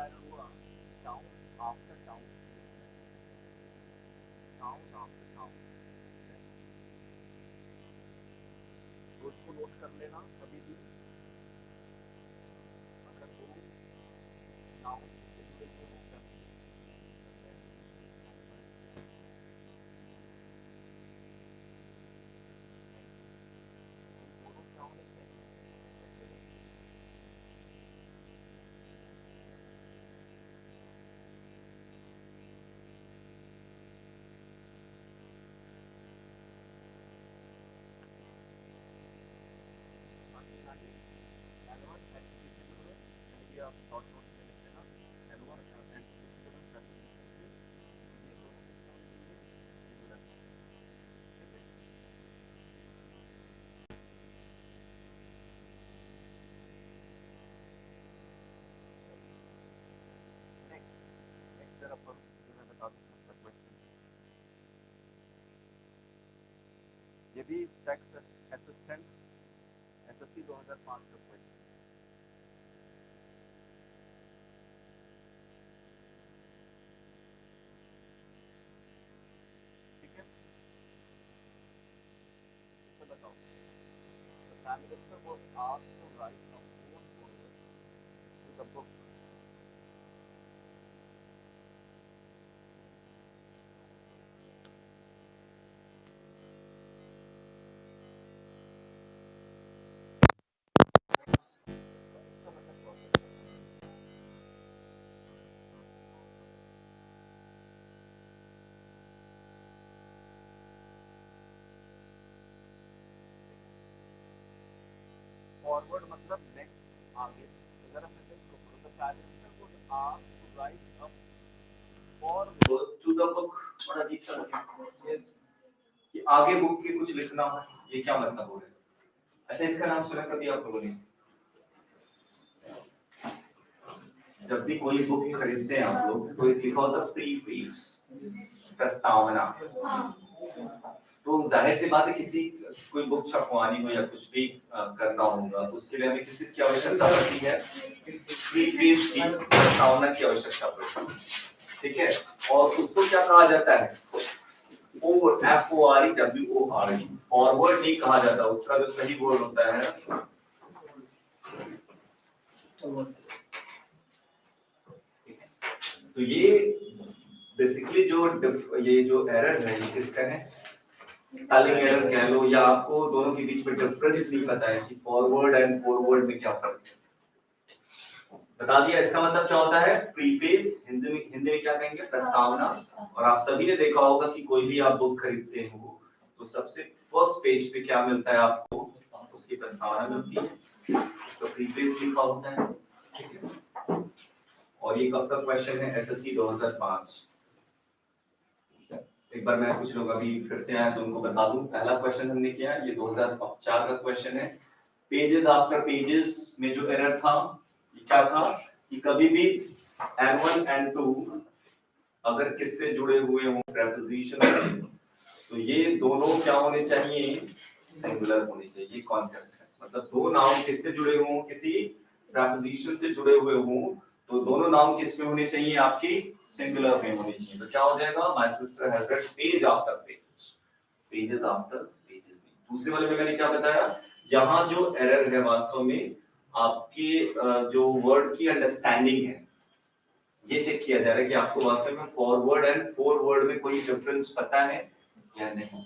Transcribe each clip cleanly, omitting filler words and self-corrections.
that was town after town, town after town. तो उसको note कर लेना कभी भी अगर वो नाउन से जुड़े हुए होते हैं दोनों नाउन आप शॉर्ट नोट में लिख लेना L1 and L1 preposition से ये दोनों किसका मिलेंगे सिंगुलर नेक्स्ट जरा पर जो मैं बता दूं उसका क्वेश्चन ये भी टैक्स असिस्टेंट एसएससी 2005 का question Prime Minister was asked to write a own foreword to the book. Forward मतलब next आगे अगर हम सेंटेंस को पढ़ो तो Prime Minister was asked to write a foreword to the book बड़ा अजीब सा लगे yes कि आगे बुक के कुछ लिखना है ये क्या मतलब हो रहा है अच्छा इसका नाम सुना कभी आप लोगों ने जब भी कोई बुक खरीदते हैं आप लोग तो एक लिखा होता है प्रीफेस प्रस्तावना तो जाहिर सी बात है किसी कोई बुक छपवानी हो या कुछ भी करना होगा तो उसके लिए हमें किस चीज की आवश्यकता पड़ती है प्रीफेस की प्रस्तावना की आवश्यकता पड़ती है ठीक है और उसको क्या कहा जाता है FORWORD फॉरवर्ड नहीं कहा जाता उसका जो सही वर्ड होता है तो ये बेसिकली ये जो एरर है ये किसका है स्पेलिंग एरर कह लो या आपको दोनों के बीच में डिफरेंस नहीं पता है कि फॉरवर्ड एंड फॉरवर्ड में क्या फर्क है बता दिया इसका मतलब क्या होता है प्रीफेस हिंदी में क्या कहेंगे प्रस्तावना और आप सभी ने देखा होगा कि कोई भी आप बुक खरीदते हो तो सबसे फर्स्ट पेज पे क्या मिलता है आपको उसकी प्रस्तावना मिलती है उसका प्रीफेस लिखा होता है ठीक है और ये कब का क्वेश्चन है एसएससी 2005 एक बार मैं कुछ लोग अभी फिर से आए तो उनको बता दूं पहला क्वेश्चन हमने किया ये 2004 का क्वेश्चन है पेजेस आफ्टर पेजेस में जो एरर था ये क्या था कि कभी भी N1 N2 अगर किससे जुड़े हुए हों प्रीपोजिशन से तो ये दोनों क्या होने चाहिए सिंगुलर होने चाहिए ये कॉन्सेप्ट है मतलब दो नाउन किससे जुड़े हों किसी प्रीपोजिशन से जुड़े हुए हों तो दोनों नाउन किस में होने चाहिए आपकी सिंगुलर में होनी चाहिए तो क्या हो जाएगा my sister has red page after page pages after pages दूसरे वाले में मैंने क्या बताया यहाँ जो एरर है वास्तव में आपके जो वर्ड की अंडरस्टैंडिंग है ये चेक किया जा रहा है कि आपको वास्तव में फॉरवर्ड एंड फॉरवर्ड में कोई डिफरेंस पता है या नहीं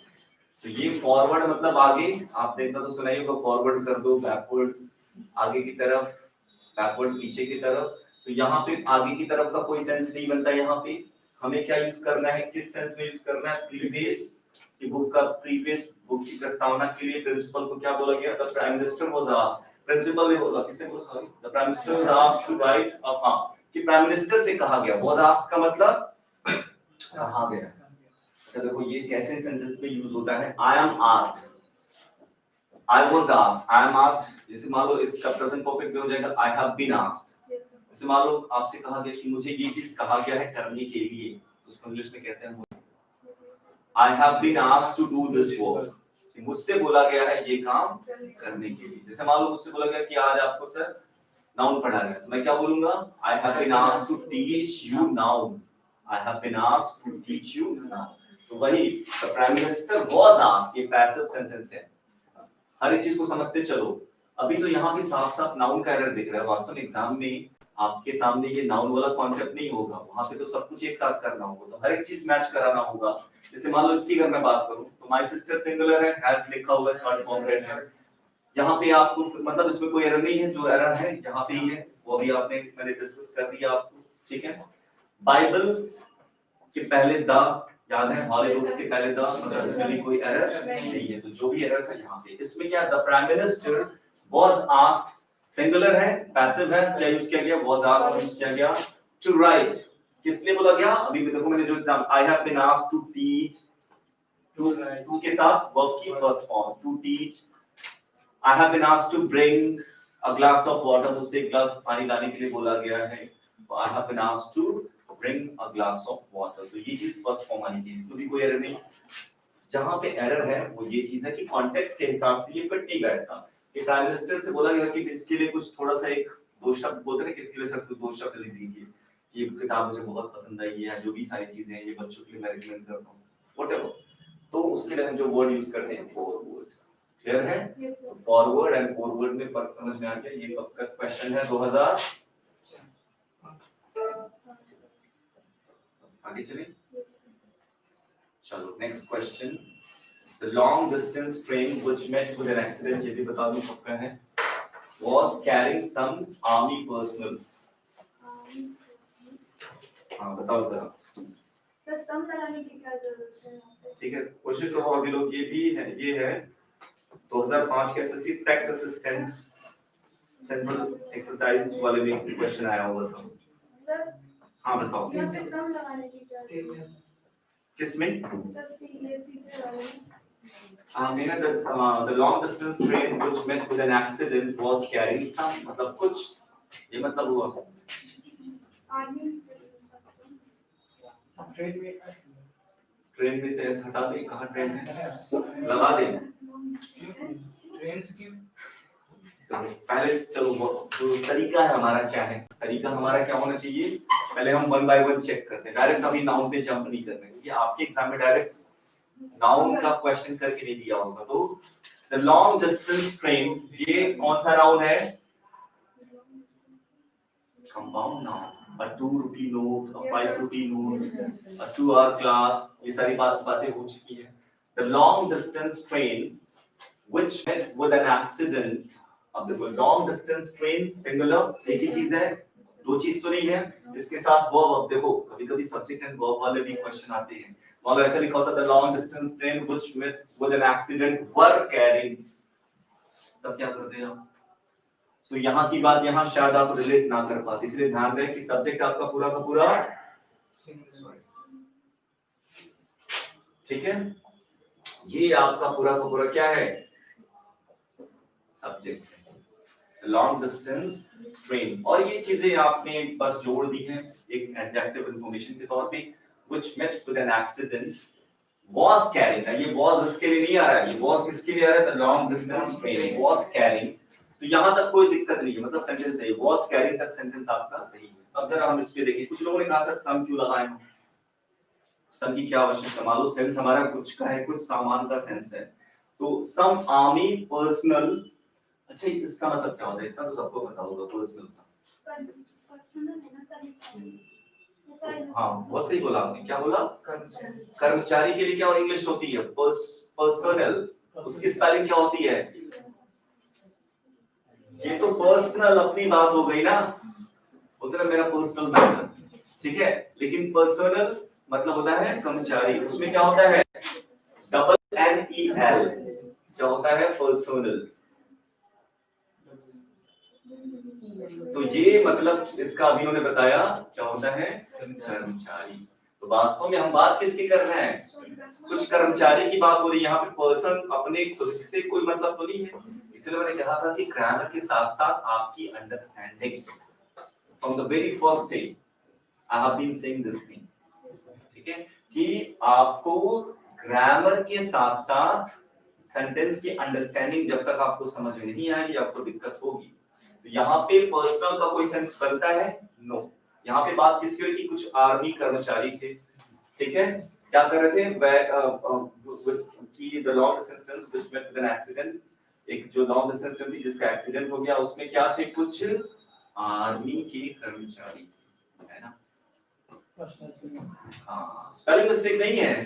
तो ये फॉरवर्ड मतलब आगे आपने इतना तो सुना ही होगा फॉरवर्ड कर दो बैकवर्ड आगे की तरफ बैकवर्ड पीछे की तरफ तो यहाँ पे आगे की तरफ का कोई सेंस नहीं बनता यहाँ पे हमें क्या यूज करना है किस सेंस में यूज करना है प्रीफेस कि बुक का प्रीफेस बुक की प्रस्तावना के लिए प्रिंसिपल को क्या बोला गया the prime minister was asked principal ने बोला किसने बोला sorry the prime minister was asked to write a हां कि प्राइम मिनिस्टर से कहा गया वाज आस्क्ड का मतलब कहा गया तो देखो ये कैसे सेंटेंस में यूज होता है I am asked I was asked, I am asked, जैसे मान लो इसका प्रेजेंट परफेक्ट में हो जाएगा I have been asked. जैसे मान लो आपसे कहा गया कि मुझे ये चीज कहा गया है करने के लिए, तो उसको इंग्लिश में कैसे हम बोलेंगे? I have been asked to do this work. मुझसे बोला गया है ये काम करने के लिए. जैसे मान लो मुझसे बोला गया कि आज आपको सर नाउन पढ़ा रहे हैं तो मैं क्या बोलूंगा, I have been asked to teach you noun, I have been asked to teach you noun. तो वही the prime minister was asked, ये पैसिव सेंटेंस है। हर एक चीज को समझते चलो। अभी तो यहाँ भी साफ साफ नाउन का एरर दिख रहा है, वास्तव में एग्जाम में आपके सामने ये नाउन वाला कॉन्सेप्ट नहीं होगा, वहां पे तो सब कुछ एक साथ करना होगा, तो हर एक चीज मैच कराना होगा। जैसे मान लो इसकी अगर मैं बात करूं तो माय सिस्टर सिंगुलर है, हैज लिखा हुआ है, थर्ड फॉर्म रेड है, यहाँ पे आपको मतलब इसमें कोई एरर नहीं है, जो एरर है यहाँ पे ही है, वो भी मैंने डिस्कस कर दिया आपको, ठीक है। बाइबल के पहले द याद है, हॉलीवुड्स के पहले द, मतलब इसमें भी कोई एरर नहीं है, तो जो भी एरर था यहाँ पे। इसमें क्या, the prime minister was asked, singular है, पैसिव है, क्या यूज किया गया, वाज आस्क्ड यूज किया गया, टू राइट किस लिए बोला गया, अभी देखो मैंने जो exam, I have been asked to teach, to के साथ वर्ब की first form, to teach. I have been asked to bring a glass of water, मुझसे एक ग्लास पानी लाने के लिए बोला गया है, I have been asked to bring a glass of water, तो ये चीज फर्स्ट फॉर्म आनी चाहिए, इसमें भी कोई एरर नहीं। जहां पे एरर है वो ये चीज है कि कॉन्टेक्स्ट के हिसाब से ये फिट नहीं बैठता। कि प्राइम मिनिस्टर से बोला गया कि इसके लिए कुछ थोड़ा सा एक दो शब्द बोलते हैं, किसके लिए सब दो शब्द लिख दीजिए, ये किताब मुझे बहुत पसंद आई है, जो भी सारी चीजें हैं ये बच्चों के लिए मैं रिकमेंड करता हूँ, व्हाटएवर, तो उसके लिए हम जो वर्ड यूज करते हैं फॉरवर्ड, क्लियर है। फॉरवर्ड एंड फॉरवर्ड में फर्क समझ में आ गया। ये कब का क्वेश्चन है, 2000, आगे चलिए, चलो next question, the long distance train which met with an accident, ये भी बता दूं कब का है, was carrying some army personnel, हाँ बताओ जरा सर, सम लगाने की क्या जरूरत है यहाँ पे? ठीक है, कोशिश करो अभी लोग, ये भी है, ये है 2005 के SSC tax assistant central exercise वाले में क्वेश्चन आया हुआ था सर, हाँ बताओ यहाँ पे सम लगाने की क्या जरूरत है? किसमें, सर, सी ये पीछे वाले मेरा the long distance train which met with an accident was carrying some, मतलब कुछ, ये मतलब हुआ आर्मी ट्रेन में से ऐसे हटा दे, कहाँ ट्रेन है, लगा दे ट्रेन की तो पहले चलो जो तरीका है हमारा क्या है, तरीका हमारा क्या होना चाहिए, पहले हम वन बाय वन चेक करते हैं, डायरेक्ट अभी नाउन पे जंप नहीं कर रहे, क्योंकि आपके एग्जाम में डायरेक्ट नाउन का क्वेश्चन करके नहीं दिया होगा। तो द लॉन्ग डिस्टेंस ट्रेन, ये कौन सा नाउन है, compound noun, a 2 rupee note, a 5 rupee note, a 2 hour class, ये सारी बातें हो चुकी है। The long distance train which met with an accident, अब देखो लॉन्ग डिस्टेंस ट्रेन सिंगुलर एक ही चीज है, दो चीज तो नहीं है, इसके साथ वर्ब, अब देखो कभी कभी सब्जेक्ट एंड वर्ब वाले भी क्वेश्चन आते हैं, मान लो ऐसा लिखा होता the long distance train which met with an accident were carrying, तब क्या करते हैं आप, तो यहाँ की बात यहाँ शायद आप रिलेट ना कर पाते, इसलिए ध्यान रहे कि सब्जेक्ट आपका पूरा का पूरा, ठीक है, ये आपका पूरा का पूरा क्या है, सब्जेक्ट, लॉन्ग डिस्टेंस ट्रेन, और ये चीजें आपने बस जोड़ दी हैं एक एडजेक्टिव इंफॉर्मेशन के तौर पे, which met with an accident was carrying, ये was इसके लिए नहीं आ रहा है, ये was किसके लिए आ रहा है, the long distance train was carrying, तो यहाँ तक कोई दिक्कत नहीं है, मतलब सेंटेंस सही, was carrying तक सेंटेंस आपका सही है। अब जरा हम इस पे देखिए, कुछ लोगों ने कहा सर सम क्यों लगाए हैं, सम की क्या आवश्यकता, मान लो सेंस हमारा कुछ का है, कुछ सामान का सेंस है, तो सम आर्मी पर्सनल, अच्छा इसका मतलब क्या होता है, इतना तो सबको पता होगा, पर्सनल का, हाँ बहुत सही बोला आपने, क्या बोला, कर्मचारी के लिए क्या इंग्लिश होती है, पर्सनल, उसकी स्पेलिंग क्या होती है, ये तो पर्सनल अपनी बात हो गई ना, उतना मेरा पर्सनल मैटर, ठीक है, लेकिन पर्सनल मतलब होता है कर्मचारी, उसमें क्या होता है, डबल एन ई एल, क्या होता है, पर्सनल, तो ये मतलब इसका अभी उन्होंने बताया क्या होता है, कर्मचारी। तो वास्तव में हम बात किसकी कर रहे हैं, कुछ कर्मचारी की बात हो रही है, यहाँ पे पर्सन अपने खुद से कोई मतलब तो नहीं है, इसलिए मैंने कहा था कि ग्रामर के साथ साथ आपकी understanding, from the very first day I have been saying this thing, ठीक है, कि आपको ग्रामर के साथ साथ सेंटेंस की अंडरस्टैंडिंग जब तक आपको समझ में नहीं आएगी आपको दिक्कत होगी, तो यहाँ पे पर्सनल का कोई सेंस बनता है? नो। यहाँ पे बात किसकी हो रही थी? कुछ आर्मी कर्मचारी थे, ठीक है, क्या कर रहे थे? कि the long distance which met with an accident, एक जो लॉन्ग डिस्टेंस थी जिसका एक्सीडेंट हो गया, उसमें क्या थे? कुछ आर्मी के कर्मचारी, है ना? हाँ, स्पेलिंग मिस्टेक नहीं है,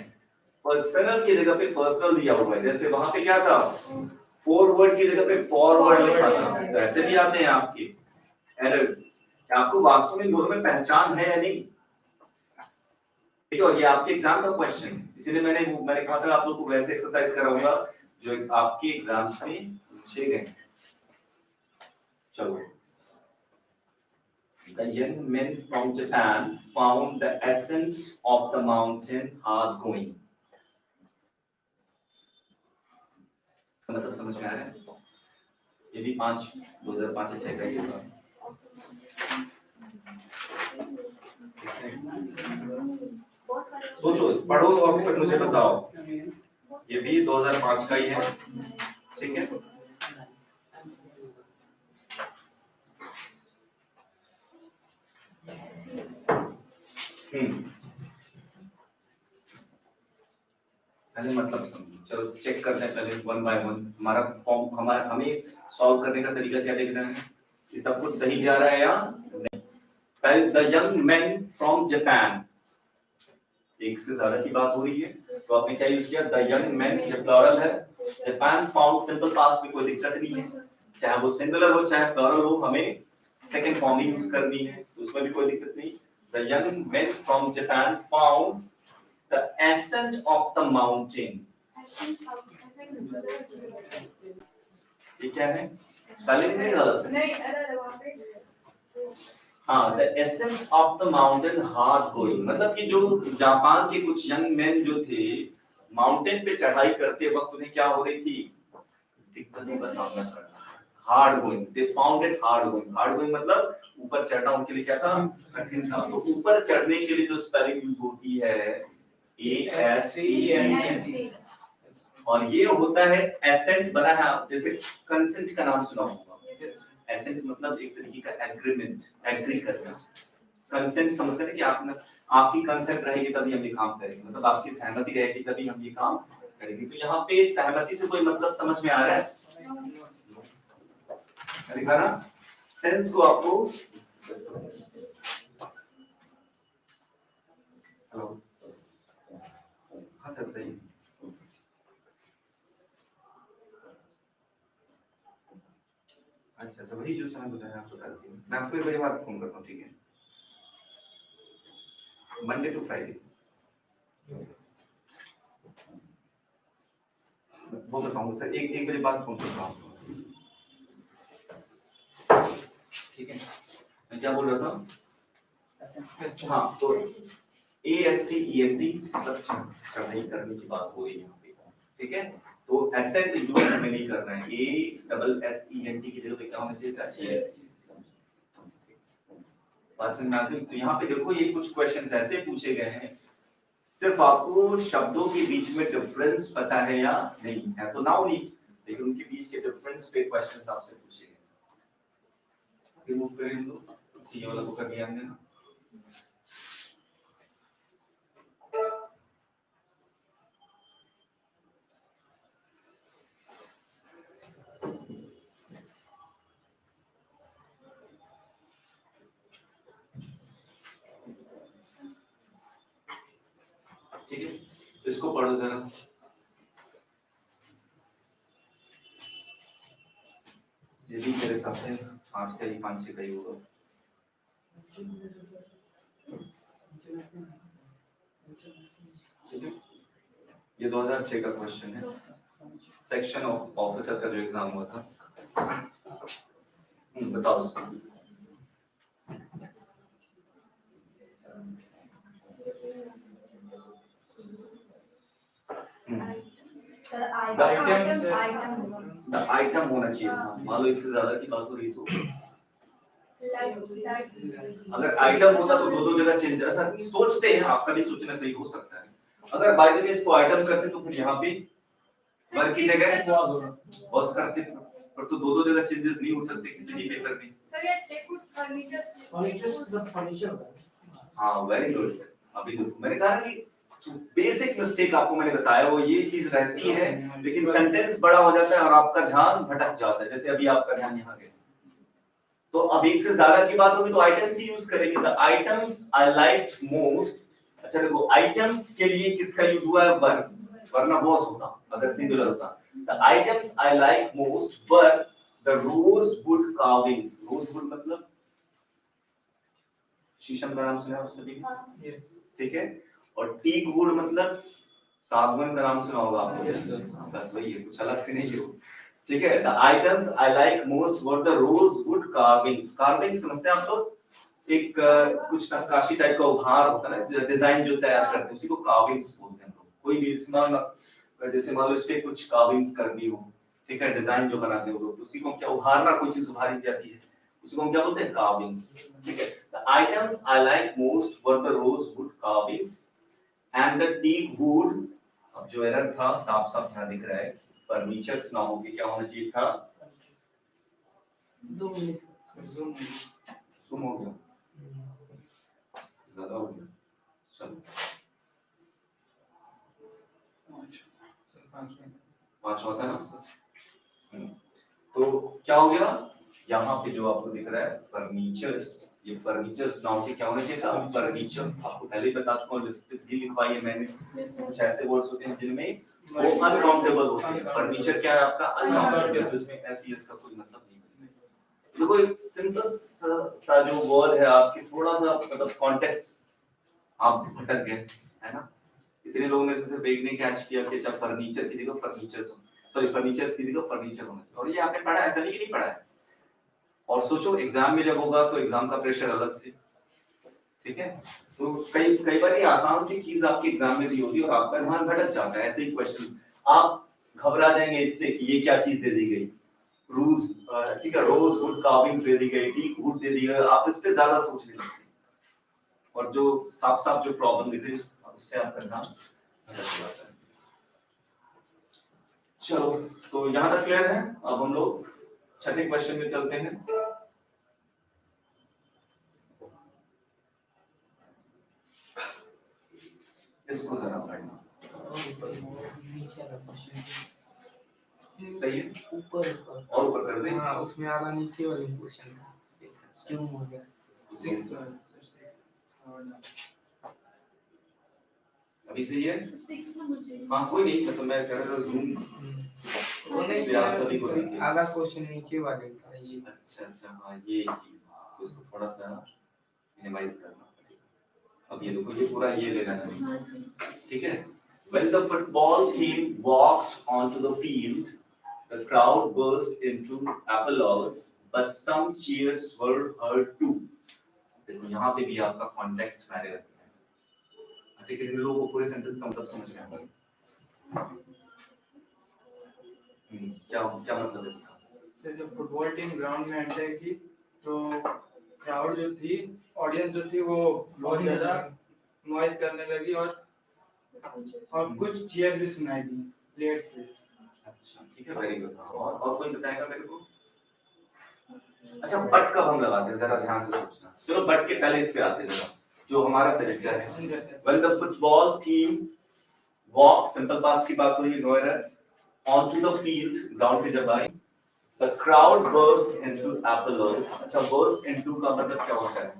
पर्सनल की जगह पे पर्सनल दिया हुआ है। जैसे वहां पे क्या था? फॉरवर्ड की जगह पे फॉरवर्ड लिखा था। तो ऐसे भी आते हैं आपके एरर्स। क्या आपको वास्तव में दोनों में पहचान है या नहीं? ठीक है, और ये आपके एग्जाम का क्वेश्चन, इसीलिए मैंने कहा था आप लोग को वैसे एक्सरसाइज कराऊंगा जो आपके एग्जाम्स में पूछे गए। चलो, the young men from Japan found the ascent of the mountain hard going. मतलब समझ में आ रहा है? ये भी 2005 से 6 का ही था। सोचो, पढ़ो और फिर मुझे बताओ। ये भी 2005 का ही है, ठीक है? पहले मतलब समझो। चलो चेक करते हैं पहले वन बाय वन। हमारा फॉर्म, हमें सॉल्व करने का तरीका क्या देखना है कि सब कुछ सही जा रहा है या नहीं। पहले the young man from Japan, एक से ज्यादा की बात हो रही है तो आपने क्या यूज किया? द यंग मैन, जब प्लुरल है, जापान फाउंड सिंपल पास्ट में कोई दिक्कत नहीं है, चाहे वो सिंगुलर हो चाहे प्लुरल हो, हमें सेकंड फॉर्म ही यूज करनी है, तो उसमें भी कोई दिक्कत नहीं। The young man from Japan found the ascent of the mountain. ये क्या है? स्पेलिंग नहीं गलत है? नहीं, अरे वहाँ पे हाँ, the ascent of the mountain hard going, मतलब कि जो जापान के कुछ यंग मैन जो थे, माउंटेन पे चढ़ाई करते वक्त उन्हें क्या हो रही थी? दिक्कतों का सामना करना। Hard going, they found it hard going. Hard going मतलब ऊपर चढ़ना उनके लिए क्या था? कठिन था। तो ऊपर चढ़ने के लिए जो स्पेलिंग यूज होती है ASCENT, और ये होता है एसेंट, बना है जैसे कंसेंट का नाम सुना होगा। एसेंट मतलब एक तरीके का एग्रीमेंट, एग्री करना। कंसेंट समझते हैं कि आपकी कंसेंट रहेगी तभी हम ये काम करेंगे, मतलब आपकी सहमति रहेगी तभी हम ये काम करेंगे। तो यहाँ पे सहमति से कोई मतलब समझ में आ रहा है? देखा ना, सेंस को आपको हेलो, हाँ सर बताइए। अच्छा, वही जो समय बताया आपको बता दी। मैं आपको एक बार फोन करता हूँ, ठीक है? मंडे टू फ्राइडे वो बताऊंगा सर, एक बजे बाद फोन करता हूँ, ठीक है? मैं क्या बोल रहा था? हाँ, तो ASCENT मतलब चढ़ाई करने की बात हो रही है यहाँ पे, ठीक है? तो एसेंट यूज हमें नहीं करना है, ASSENT की जगह पे क्या होना चाहिए? बात समझ में आ गई? तो यहाँ पे देखो, ये कुछ क्वेश्चंस ऐसे पूछे गए हैं, सिर्फ आपको शब्दों के बीच में डिफरेंस पता है या नहीं है, तो नाउ नहीं, लेकिन उनके बीच के डिफरेंस पे क्वेश्चंस आपसे पूछे गए। रिमूव करें हम लोग, ये वाला को कर लिया हमने ना। ठीक है, इसको पढ़ो जरा। ये भी मेरे हिसाब से 5 का ही 5-6 का ही होगा। ठीक है, ये 2006 का क्वेश्चन है, सेक्शन ऑफ ऑफिसर का जो एग्जाम हुआ था। बताओ उसको। आइटम होना चाहिए था, मान लो एक से ज्यादा की बात हो रही तो अगर आइटम होता तो दो जगह चेंज, ऐसा सोचते हैं, आपका भी सोचना सही हो सकता है। अगर बाय द वे इसको आइटम करते तो फिर यहाँ पे वर्क की जगह वॉज करते, और तो दो जगह चेंजेस नहीं हो सकते किसी भी पेपर में। सर ये टेक वुड फर्नीचर हाँ वेरी गुड। अभी तो मैंने कहा ना कि बेसिक मिस्टेक आपको मैंने बताया वो ये चीज रहती है, लेकिन सेंटेंस बड़ा हो जाता है और आपका ध्यान भटक जाता है, जैसे अभी आपका ध्यान यहाँ गया। तो अब एक से ज्यादा की बात होगी तो आइटम्स ही यूज करेंगे। The items I liked most. अच्छा देखो आइटम्स के लिए किसका यूज हुआ है? वर, वरना वॉज होता अगर सिंगुलर होता। The items I like most were the rosewood carvings. Rosewood मतलब शीशम का नाम सुना है आप सभी? यस ठीक है। और टीक वुड मतलब सागवान का नाम सुना होगा आपने। बस वही है, कुछ अलग से नहीं है। ठीक है। The items I like most were the rosewood carvings. Carving समझते हैं आप लोग? एक कुछ नक्काशी टाइप का उपहार होता है ना, डिजाइन जो तैयार करते हैं उसी को कार्विंग्स बोलते हैं हम लोग। कोई भी जैसे मान लो इस पे कुछ कार्विंग्स कर दी हो, ठीक है, डिजाइन जो बनाते हो लोग, तो उसी को क्या उभारना, कोई चीज उभारी जाती है उसी को हम क्या बोलते हैं? कार्विंग्स। ठीक है। The items I like most were the rosewood carvings and the teak wood. अब जो एरर था साफ साफ यहां दिख रहा है, फर्नीचर्स ना होके क्या होना चाहिए था? सुम हो गया, ज्यादा हो गया। चलो पांच होता है ना। तो क्या हो गया यहाँ पे जो आपको दिख रहा है फर्नीचर्स, ये फर्नीचर्स नाउन के क्या होना चाहिए था? फर्नीचर। आपको पहले ही बता चुका हूँ, लिस्ट भी लिखवाई है मैंने। कुछ ऐसे वर्ड्स होते हैं जिनमें वो अनकाउंटेबल होते हैं। फर्नीचर क्या है आपका? अनकाउंटेबल। इसमें ऐसी इसका कोई मतलब नहीं। देखो एक सिंपल सा जो वर्ड है आपके, थोड़ा सा मतलब कॉन्टेक्स्ट आप भटक गए, है ना? इतने लोगों ने सिर्फ एक ने कैच किया कि अच्छा फर्नीचर की जगह फर्नीचर, सॉरी फर्नीचर की जगह फर्नीचर होना चाहिए। और ये आपने पढ़ा है, ऐसा नहीं कि नहीं पढ़ा है। और सोचो एग्जाम में जब होगा तो एग्जाम का प्रेशर अलग से, ठीक है। तो कई कई बार ये आसान सी चीज आपके एग्जाम में भी होगी और आपका ध्यान भटक जाता है। ऐसे ही क्वेश्चन आप घबरा जाएंगे इससे कि ये क्या चीज दे दी गई, रूज, ठीक है, रोजवुड कार्विंग्स दे दी गई, टीक वुड दे दी गई, आप इस पे ज्यादा सोचने लगते हैं और जो साफ साफ जो प्रॉब्लम दिख रही है उससे आपका ध्यान भटक जाता है। चलो तो यहाँ तक क्लियर है। अब हम लोग छठे क्वेश्चन में चलते हैं। इसको जरा पढ़ना सही है, ऊपर और ऊपर कर दें। हाँ उसमें आधा नीचे वाले क्वेश्चन था, क्यों हो गया? 6 अभी सही है? 6 ना मुझे। हाँ कोई नहीं, मतलब मैं कह रहा था जूम नहीं आप सभी को देखिए। आधा क्वेश्चन नीचे वाले था ये। अच्छा अच्छा, हाँ ये चीज तो उसको थोड़ा सा मिनिमाइज करना पड़ेगा। अब ये देखो ये पूरा ये लेना है, हाँ सही। ठीक है। When the football team walked onto the field, the crowd burst into applause, but some cheers were heard too. देखो यहाँ पे भी आपका कॉन्टेक्स्ट मैटर करता है। अच्छा कितने लोगों को पूरे सेंटेंस का मतलब समझ में आता है? क्या क्या मतलब है इसका? सर जब फुटबॉल टीम ग्राउंड में एंटर की तो क्राउड जो थी, ऑडियंस जो थी वो बहुत ज्यादा नॉइज करने लगी और कुछ चीयर्स भी सुनाई दी प्लेयर्स के। अच्छा ठीक है, वेरी गुड। और कोई बताएगा मेरे को? अच्छा बट कब हम लगाते हैं जरा ध्यान से सोचना। चलो बट के पहले इस पे आते हैं जरा, जो हमारा तरीका है। When the football team walked, simple past की बात हुई, no error, onto the field, ground पे जब आई, the crowd burst into applause। अच्छा burst into का मतलब क्या होता है?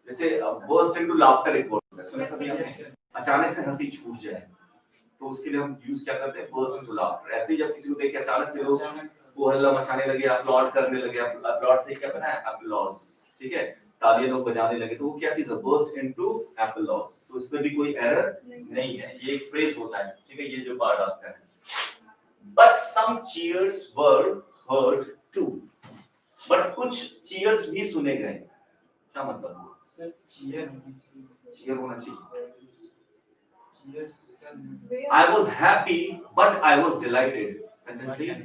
जैसे burst into laughter एक वर्ड होता है, सुना कभी आपने? अचानक से हंसी छूट जाए तो उसके लिए हम यूज क्या करते हैं? burst into laughter। ऐसे ही जब किसी को देख के अचानक से लोग वो हल्ला मचाने लगे, अपलॉड करने लगे, अपलॉड से क्या बना है? applause, ठीक है, तालियां लोग बजाने लगे, तो वो क्या चीज है? burst into applause। तो इसमें भी कोई एरर नहीं है, ये एक फ्रेज होता है, ठीक है, ये जो पार्ट आता है। But some cheers were heard too। But कुछ cheers भी सुने गए। क्या मतलब हुआ? सर चीयर होना चाहिए। Cheer I was happy but I was delighted। Sentence सही है?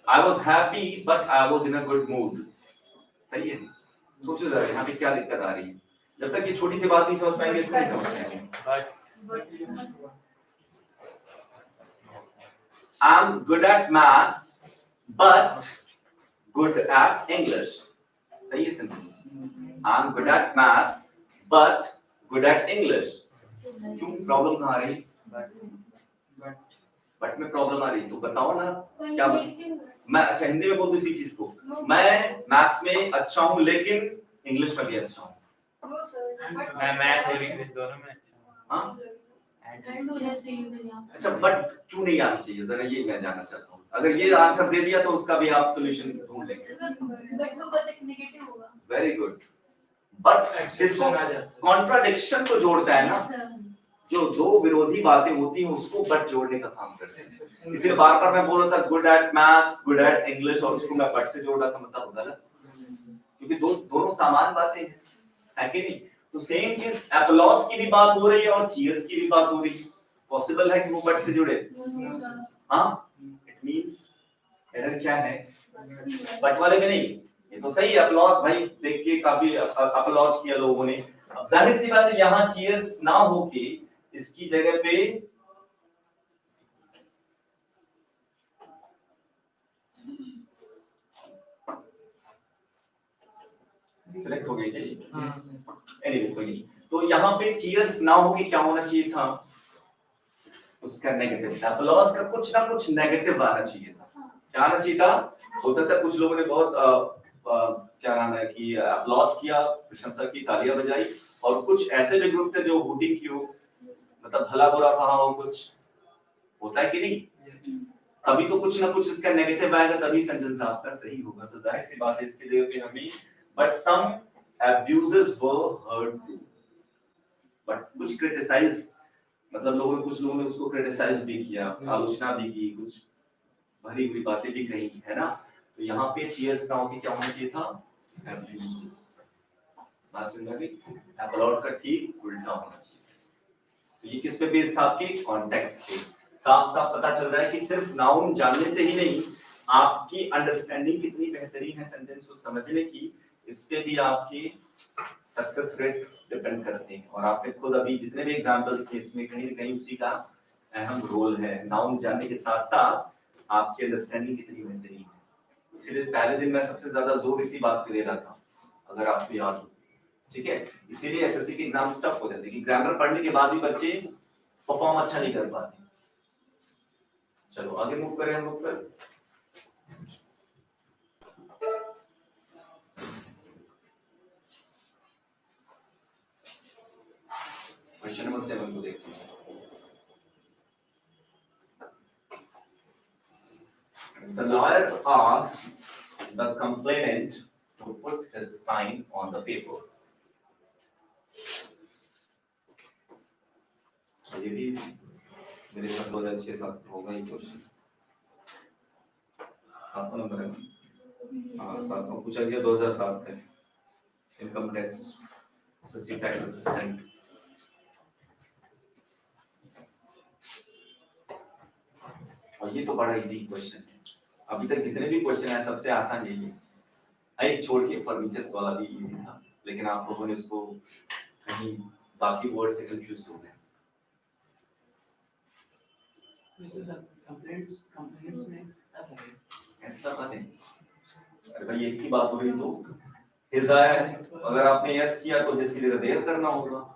I was happy but I was in a good mood। सही है? सोचो जरा यहाँ पे क्या दिक्कत आ रही है। जब तक ये छोटी सी बात नहीं समझ पाएंगे इसको नहीं समझ पाएंगे। I'm good at maths but good at English. सही है sentence. I'm good at maths but good at English. क्यों प्रॉब्लम कहाँ आ रही? बट में प्रॉब्लम आ रही तो बताओ ना क्या मैं अच्छा हिंदी में बोल दूं इसी चीज को, मैं मैथ्स में अच्छा हूँ लेकिन इंग्लिश में भी अच्छा हूँ। मैं मैथ और इंग्लिश दोनों में अच्छा हूँ। हाँ अच्छा अच्छा बट क्यों नहीं आना चाहिए जरा ये मैं जानना चाहता हूँ। अगर ये आंसर दे दिया तो उसका भी आप सोल्यूशन ढूंढ लेंगे। बट होगा तो नेगेटिव होगा। Very good. बट किसको कॉन्ट्राडिक्शन को जोड़ता है ना, जो दो विरोधी बातें होती हैं उसको बट जोड़ने का काम करते हैं। इसलिए बार बार मैं बोल रहा था good at maths good at English और उसको मैं बट से जोड़ रहा था, मतलब गलत, क्योंकि दोनों समान बातें हैं, है कि नहीं? तो सेम चीज एप्लॉज की भी बात हो रही है और चीयर्स की भी बात हो रही है, पॉसिबल है कि वो बट से जुड़े? हाँ, इट मींस एरर क्या है? बट वाले में नहीं। ये तो सही है, एप्लॉज भाई देख के काफी एप्लॉज किया लोगों ने। अब जाहिर सी बात है यहाँ चीयर्स ना हो के इसकी जगह पे सिलेक्ट हो गई क्या? एनीवे कोई नहीं। तो यहाँ पे चीयर्स ना हो के क्या होना चाहिए था? उसका नेगेटिव। एप्लॉज का कुछ ना कुछ नेगेटिव आना चाहिए था। क्या आना चाहिए था? हो सकता है कुछ लोगों ने बहुत क्या नाम है कि एप्लॉज किया, प्रशंसा की, तालियां बजाई, और कुछ ऐसे भी ग्रुप थे जो हूटिंग की हो, मतलब भला बुरा कहा हो, कुछ होता है कि नहीं? तभी तो कुछ ना कुछ इसका नेगेटिव आएगा, तभी सेंटेंस आपका सही होगा। तो जाहिर सी बात है इसके जगह पे हमें but some abuses were heard too, but कुछ क्रिटिसाइज, मतलब कुछ लोगों ने उसको क्रिटिसाइज भी किया, आलोचना भी की, कुछ भरी हुई बातें भी कही, है ना? तो यहाँ पे चीयर्स ना होके क्या होना चाहिए था? abuses। बात समझ में आई? अपलॉड का ठीक उल्टा होना चाहिए। तो ये किस पे बेस्ड था? आपके कॉन्टेक्स्ट पे। साफ साफ पता चल रहा है कि सिर्फ नाउन जानने से ही नहीं, आपकी अंडरस्टैंडिंग कितनी बेहतरीन है सेंटेंस को समझने की, इस पे भी आपकी सक्सेस रेट डिपेंड करते हैं। और आपने खुद अभी जितने भी एग्जांपल्स किए इसमें कहीं ना कहीं उसी का अहम रोल है। नाउन जानने के साथ साथ आपकी अंडरस्टैंडिंग कितनी बेहतरीन है। इसलिए पहले दिन मैं सबसे ज्यादा जोर इसी बात पे दे रहा था, अगर आपको याद हो, ठीक है? इसीलिए एसएससी के एग्जाम्स टफ हो जाते हैं कि ग्रामर पढ़ने के बाद भी बच्चे परफॉर्म अच्छा नहीं कर पाते। चलो आगे मूव करें हम लोग फिर। क्वेश्चन नंबर 7 को देखते हैं। The lawyer asked the complainant to put his sign on the paper. ये भी मेरे साथ 2006-7 होगा ये क्वेश्चन। 7वां नंबर है ना? हाँ 7वां पूछा गया 2007 का, income tax SSC tax assistant. और ये तो बड़ा इजी क्वेश्चन है, अभी तक जितने भी क्वेश्चन है सबसे आसान यही है। एक छोड़ के फर्नीचर्स वाला भी इजी था, लेकिन आप लोगों ने उसको कहीं बाकी वर्ड से कंफ्यूज हो गए। कंप्लेंट्स में ऐसा बात है? अरे भाई एक की बात हो रही तो हिज है, अगर आपने यस किया तो जिसकी जगह देर करना होगा।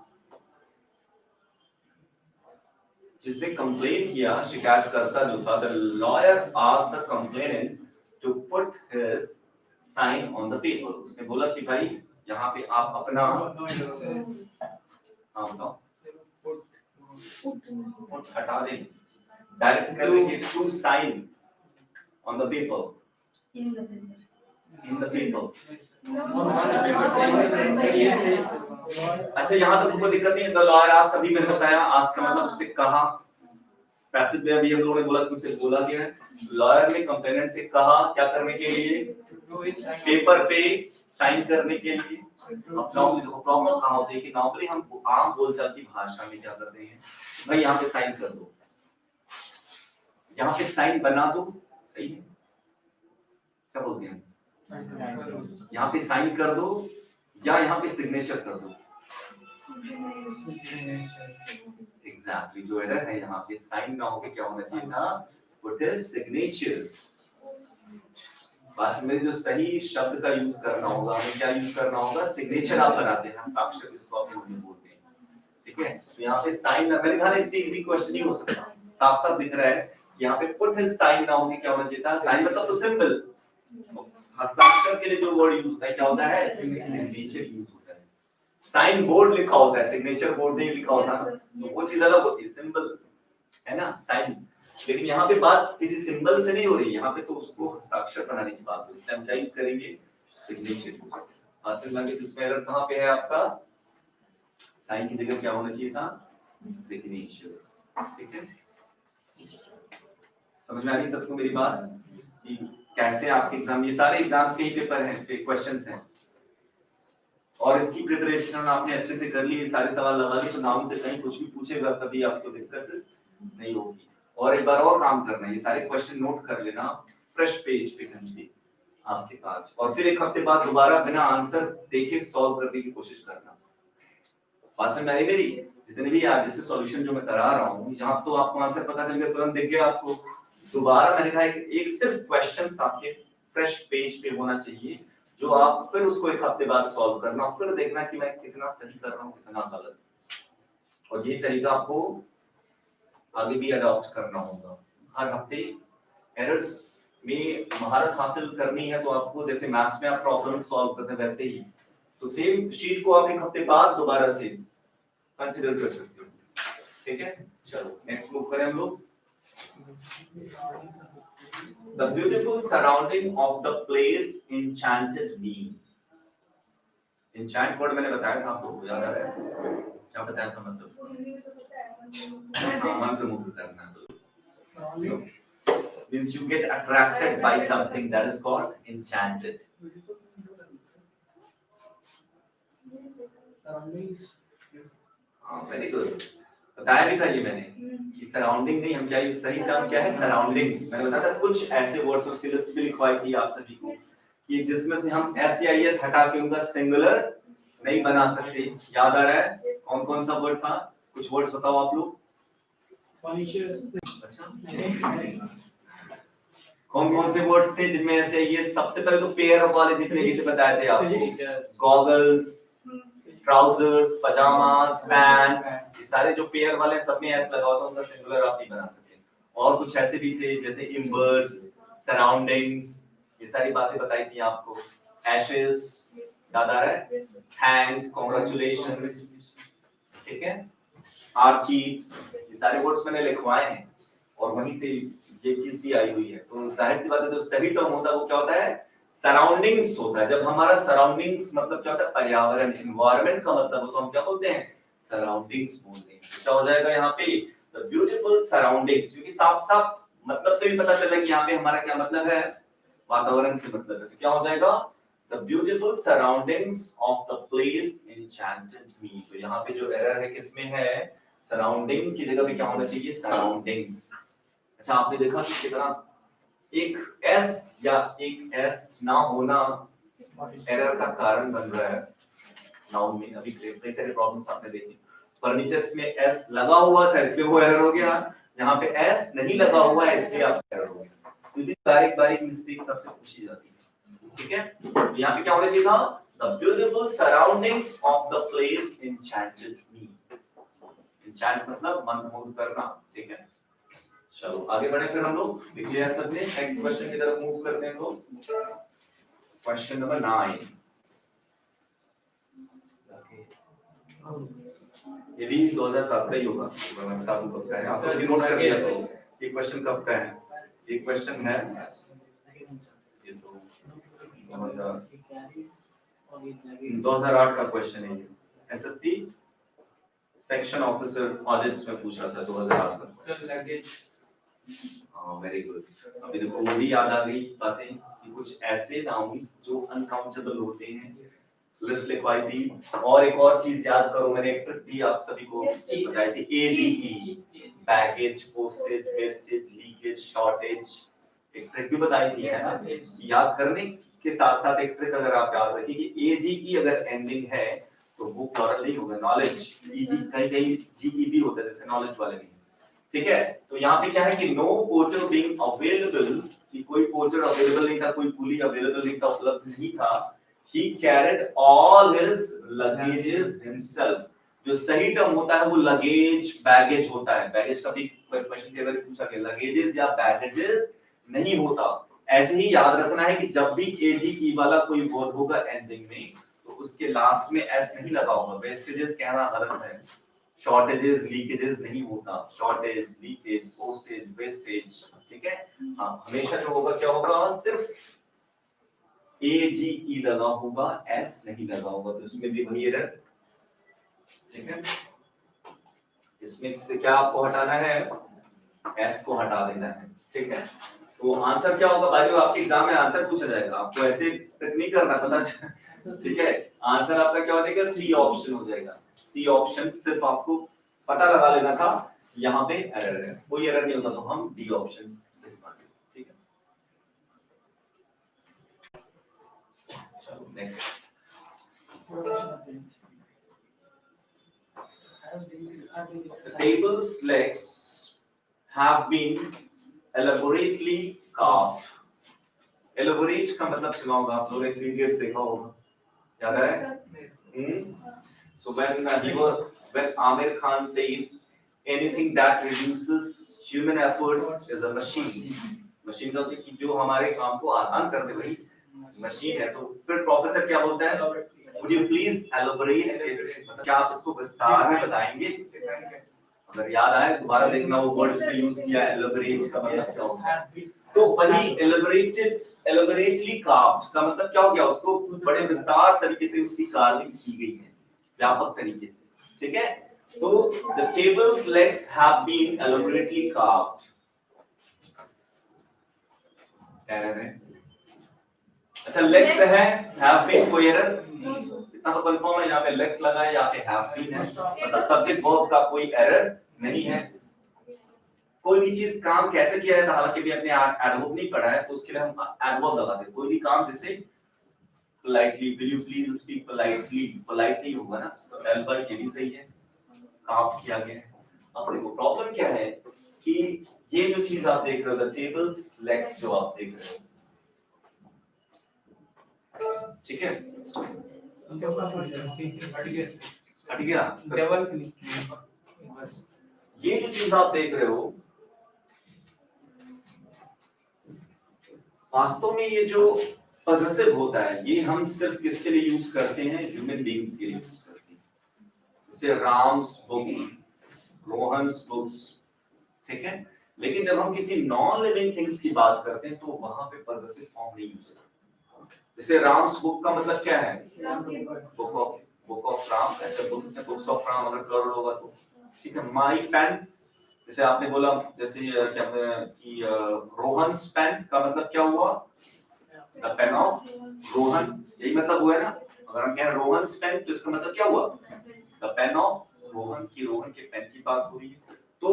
जिसने कंप्लेन किया, शिकायतकर्ता जो था, the lawyer asked the complainant to put his sign on the paper. उसने बोला कि भाई यहाँ पे आप अपना बताओ पुट हटा दें, डायरेक्ट कर देंगे to sign on the paper, in the paper. अच्छा यहाँ तक कोई दिक्कत नहीं है। द लॉयर आस्क्ड, अभी मैंने बताया आज का मतलब उससे कहा, पैसिव में अभी हम लोगों ने बोला कि उसे बोला गया है। लॉयर ने कंप्लेनेंट से कहा क्या करने के लिए? पेपर पे साइन करने के लिए। अब नॉर्मली देखो प्रॉब्लम कहाँ होती है कि नॉर्मली हम आम बोलचाल की भाषा में क्या करते हैं, भाई यहाँ पे साइन कर दो, यहाँ पे साइन बना दो, सही है? क्या बोलते हैं? यहाँ पे साइन कर दो या यहाँ पे सिग्नेचर कर दो। एग्जैक्टली जो एरर है यहाँ पे साइन ना होके क्या होना चाहिए था? Put his signature. बस में जो सही शब्द का यूज करना होगा, हमें क्या यूज करना होगा, सिग्नेचर आप बनाते हैं, हस्ताक्षर जिसको आप हिंदी में बोलते हैं, ठीक है। तो यहाँ पे साइन मैंने कहा इससे इजी क्वेश्चन नहीं हो सकता, साफ साफ दिख रहा है यहाँ पे पुट हिज साइन ना होगी, क्या होना चाहिए था, साइन मतलब तो सिंबल, हस्ताक्षर के लिए जो वर्ड यूज होता है क्या होता है, सिग्नेचर यूज होता है। साइन बोर्ड लिखा होता है, सिग्नेचर बोर्ड नहीं लिखा होता, तो वो चीज अलग होती है, सिंबल है ना साइन। लेकिन यहाँ पे बात किसी सिंबल से नहीं हो रही, यहाँ पे तो उसको हस्ताक्षर बनाने की बात हो रही है, हम क्या यूज करेंगे, सिग्नेचर यूज। हासिल लैंग्वेज इसमें एरर कहाँ पे है आपका, साइन की जगह क्या होना चाहिए था, सिग्नेचर, ठीक है। समझ में आ रही सबको मेरी बात कि कैसे आपके एग्जाम, ये सारे एग्जाम्स के ही पेपर हैं, क्वेश्चंस हैं, और इसकी प्रिपरेशन आपने अच्छे से कर ली, सारे सवाल लगा लिए, तो नाम से कहीं कुछ भी पूछेगा कभी आपको दिक्कत नहीं होगी। और एक बार और काम करना है, ये सारे क्वेश्चन नोट कर लेना फ्रेश पेज पे कहीं आपके पास, और फिर एक हफ्ते बाद दोबारा बिना आंसर देखे सॉल्व करने की कोशिश करना। बात समझ आई मेरी, जितने भी आज जैसे सॉल्यूशन जो मैं करा रहा हूँ, यहाँ तो आपको आंसर पता चल गया, तुरंत दिख गया आपको, दोबारा मैंने कहा एक सिर्फ क्वेश्चंस आपके फ्रेश पेज पे होना चाहिए, जो आप फिर उसको एक हफ्ते बाद सॉल्व करना, फिर देखना कि मैं कितना सही कर रहा हूँ कितना गलत, और ये तरीका आपको आगे भी अडॉप्ट करना होगा। हर हफ्ते एरर्स में महारत हासिल करनी है, तो आपको जैसे मैथ्स में आप प्रॉब्लम सॉल्व करते हैं वैसे ही, तो सेम शीट को आप एक हफ्ते बाद दोबारा से कंसीडर कर सकते हो, ठीक है। चलो नेक्स्ट मूव करें हम लोग। The beautiful surrounding of the place enchanted me. Enchant word मैंने बताया था आपको, याद आ रहा है क्या बताया था, मतलब हिंदी में तो पता है मंत्रमुग्ध करना, means you get attracted by something, that is called enchanted. Very good, बताया भी था ये मैंने कि सराउंडिंग नहीं, हम क्या सही काम क्या है, सराउंडिंग्स। मैंने बताया था कुछ ऐसे वर्ड्स उसकी लिस्ट भी लिखवाई थी आप सभी को कि जिसमें से हम एस या एस हटा के उनका सिंगुलर नहीं बना सकते, याद आ रहा है कौन कौन सा वर्ड था, कुछ वर्ड्स बताओ आप लोग। अच्छा कौन कौन से वर्ड्स थे जिनमें ऐसे, ये सबसे पहले तो पेयर वाले जितने भी थे बताए थे आपको, गॉगल्स, ट्राउजर्स, पजामास, पैंट्स, ये सारे जो पेयर वाले सब में एस लगा होता है, उनका सिंगुलर आप नहीं बना सकते। और कुछ ऐसे भी थे जैसे इम्बर्स, सराउंडिंग्स, ये सारी बातें बताई थी आपको। एशेस, याद आ रहा है, थैंक्स, कांग्रेचुलेशंस, ठीक है, आर चीफ्स, ये सारे वर्ड्स मैंने लिखवाए हैं, और वहीं से ये चीज भी आई हुई है। तो जाहिर सी बात है जो सही टर्म होता है वो क्या होता है, सराउंडिंग्स होता है। जब हमारा सराउंडिंग्स मतलब क्या होता है, पर्यावरण, एनवायरनमेंट का मतलब हो तो हम क्या बोलते हैं, सराउंडिंग्स बोलते हैं। क्या हो जाएगा यहाँ पे, द ब्यूटीफुल सराउंडिंग्स, क्योंकि साफ साफ मतलब से भी पता चला कि यहाँ पे हमारा क्या मतलब है, वातावरण से मतलब है। तो क्या हो जाएगा, the beautiful surroundings of the place enchanted me. तो यहाँ पे जो एरर है किसमें है, सराउंडिंग की जगह पे क्या होना चाहिए, सराउंडिंग्स। अच्छा आपने देखा कि कितना एक एस या एक एस ना होना एरर का कारण बन रहा है नाउन में। अभी कई सारे प्रॉब्लम्स आपने देखी, फर्नीचर्स में एस लगा हुआ था इसलिए वो एरर हो गया, यहाँ पे एस नहीं लगा हुआ है इसलिए आप एरर हो गया। तो बारीक बारीक मिस्टेक सबसे पूछी जाती है, ठीक है। तो यहाँ पे क्या होना चाहिए था, the beautiful surroundings of the place enchanted me. Enchant मतलब मंत्रमुग्ध करना, ठीक है। चलो आगे बढ़े फिर हम लोग, लिख लिया सबने, नेक्स्ट क्वेश्चन की तरफ मूव करते हैं हम लोग। क्वेश्चन नंबर 9, ये भी 2007 का ही होगा, मैं बता दूं कब का है, आप लोग भी नोट कर लिया तो ये क्वेश्चन कब का है। ये क्वेश्चन है ये तो 2008 का क्वेश्चन है, एसएससी सेक्शन ऑफिसर ऑडिट्स में पूछा था 2008 का। सर लगेज, हाँ वेरी गुड। अभी देखो वो भी याद आ गई बातें कि कुछ ऐसे नाउन्स जो अनकाउंटेबल होते हैं, लिस्ट लिखवाई थी। और एक और चीज याद करो, मैंने एक ट्रिक भी आप सभी को बताई थी, AGE, baggage, postage, wastage, leakage, shortage, एक ट्रिक भी बताई थी, है ना। याद करने के साथ साथ एक ट्रिक अगर आप याद रखिए कि एजीई अगर एंडिंग है तो वो प्लुरल नहीं होगा, नॉलेज। ईजी कहीं कहीं जीई भी होता है, जैसे नॉलेज वाले में, ठीक है, तो यहाँ पे क्या है कि नो पोर्टर बीइंग अवेलेबल, कि कोई पोर्टर अवेलेबल नहीं था, कोई कुली अवेलेबल नहीं था, उपलब्ध नहीं था। He carried all his luggages himself. जो सही टर्म होता है वो लगेज बैगेज होता है। बैगेज का भी क्वेश्चन के बारे में पूछा गया, लगेजेस या बैगेजेस नहीं होता। ऐसे ही याद रखना है कि जब भी एजी वाला कोई वर्ड होगा एंडिंग में तो उसके लास्ट में एस नहीं लगा होगा। वेस्टेजेस कहना गलत है, शॉर्टेजेस लीकेजेस नहीं होता। शॉर्टेज, लीकेज, पोस्टेज, वेस्टेज, ठीक है। हाँ, हमेशा जो होगा क्या होगा, सिर्फ AGE लगा होगा, S नहीं लगा होगा, तो इसमें भी वही एरर, ठीक है। इसमें से क्या आपको हटाना है, S को हटा देना है, ठीक है। तो आंसर क्या होगा भाई, आपके एग्जाम में आंसर पूछा जाएगा, आपको ऐसे तक नहीं करना, पता, ठीक है। आंसर आपका क्या हो जाएगा, सी ऑप्शन हो जाएगा। सी ऑप्शन सिर्फ आपको पता लगा लेना था, यहाँ पे एरर है, कोई एरर नहीं होता तो हम डी ऑप्शन से मानेंगे, ठीक है। चलो next. The table's legs have been elaborately carved. Elaborate का मतलब सुना होगा आप लोगों ने, 3 Idiots देखा होगा, याद है? So when Amir Khan says anything that reduces human efforts is a machine. Machine का कि जो हमारे काम को आसान कर दे वही मशीन है। तो फिर प्रोफेसर क्या बोलता है, Would you please elaborate it? मतलब क्या आप इसको विस्तार में बताएंगे? अगर याद आए दोबारा देखना, वो वर्ड इसमें यूज किया है, elaborate का मतलब क्या होता है। तो वही elaborately carved का मतलब क्या हो गया, उसको बड़े विस्तार तरीके से उसकी कार्विंग की गई है, व्यापक तरीके से, ठीक है। तो the table's legs have been elaborately carved. Error है, अच्छा लेग्स है, have been कोई एरर इतना तो कंफर्म है, यहाँ पे लेग्स लगा है, यहाँ पे have been है, मतलब सब्जेक्ट वर्ब का कोई एरर नहीं है। कोई भी चीज काम कैसे किया जाता है, हालांकि भी अपने एडवर्ब नहीं पढ़ा है तो उसके लिए हम एडवर्ब लगाते हैं। कोई भी काम जैसे politely, will you please speak politely, politely होगा ना, तो एल्बर ये भी सही है, काम किया गया है। अब देखो प्रॉब्लम क्या है कि ये जो चीज आप देख रहे हो, द टेबल्स लेग्स जो आप देख रहे हो, ठीक है, हट गया डबल ये जो चीज आप देख रहे हो, वास्तव में ये जो पॉजेसिव होता है ये हम सिर्फ किसके लिए यूज करते हैं, ह्यूमन बीइंग्स के लिए यूज करते हैं। जैसे राम्स बुक, रोहन्स बुक्स, ठीक है। लेकिन जब हम किसी नॉन लिविंग थिंग्स की बात करते हैं तो वहां पे पॉजेसिव फॉर्म नहीं यूज करते। जैसे राम्स बुक का मतलब क्या है, बुक ऑफ राम, ऐसे बुक्स ऑफ राम अगर प्लुरल होगा तो, ठीक है। माई पेन, जैसे आपने बोला, जैसे क्या कि रोहन्स पेन का मतलब क्या हुआ, द पेन ऑफ रोहन, यही मतलब हुआ है ना। अगर हम कहें रोहन्स पेन तो इसका मतलब क्या हुआ, द पेन ऑफ रोहन, की रोहन के पेन की बात हो रही है। तो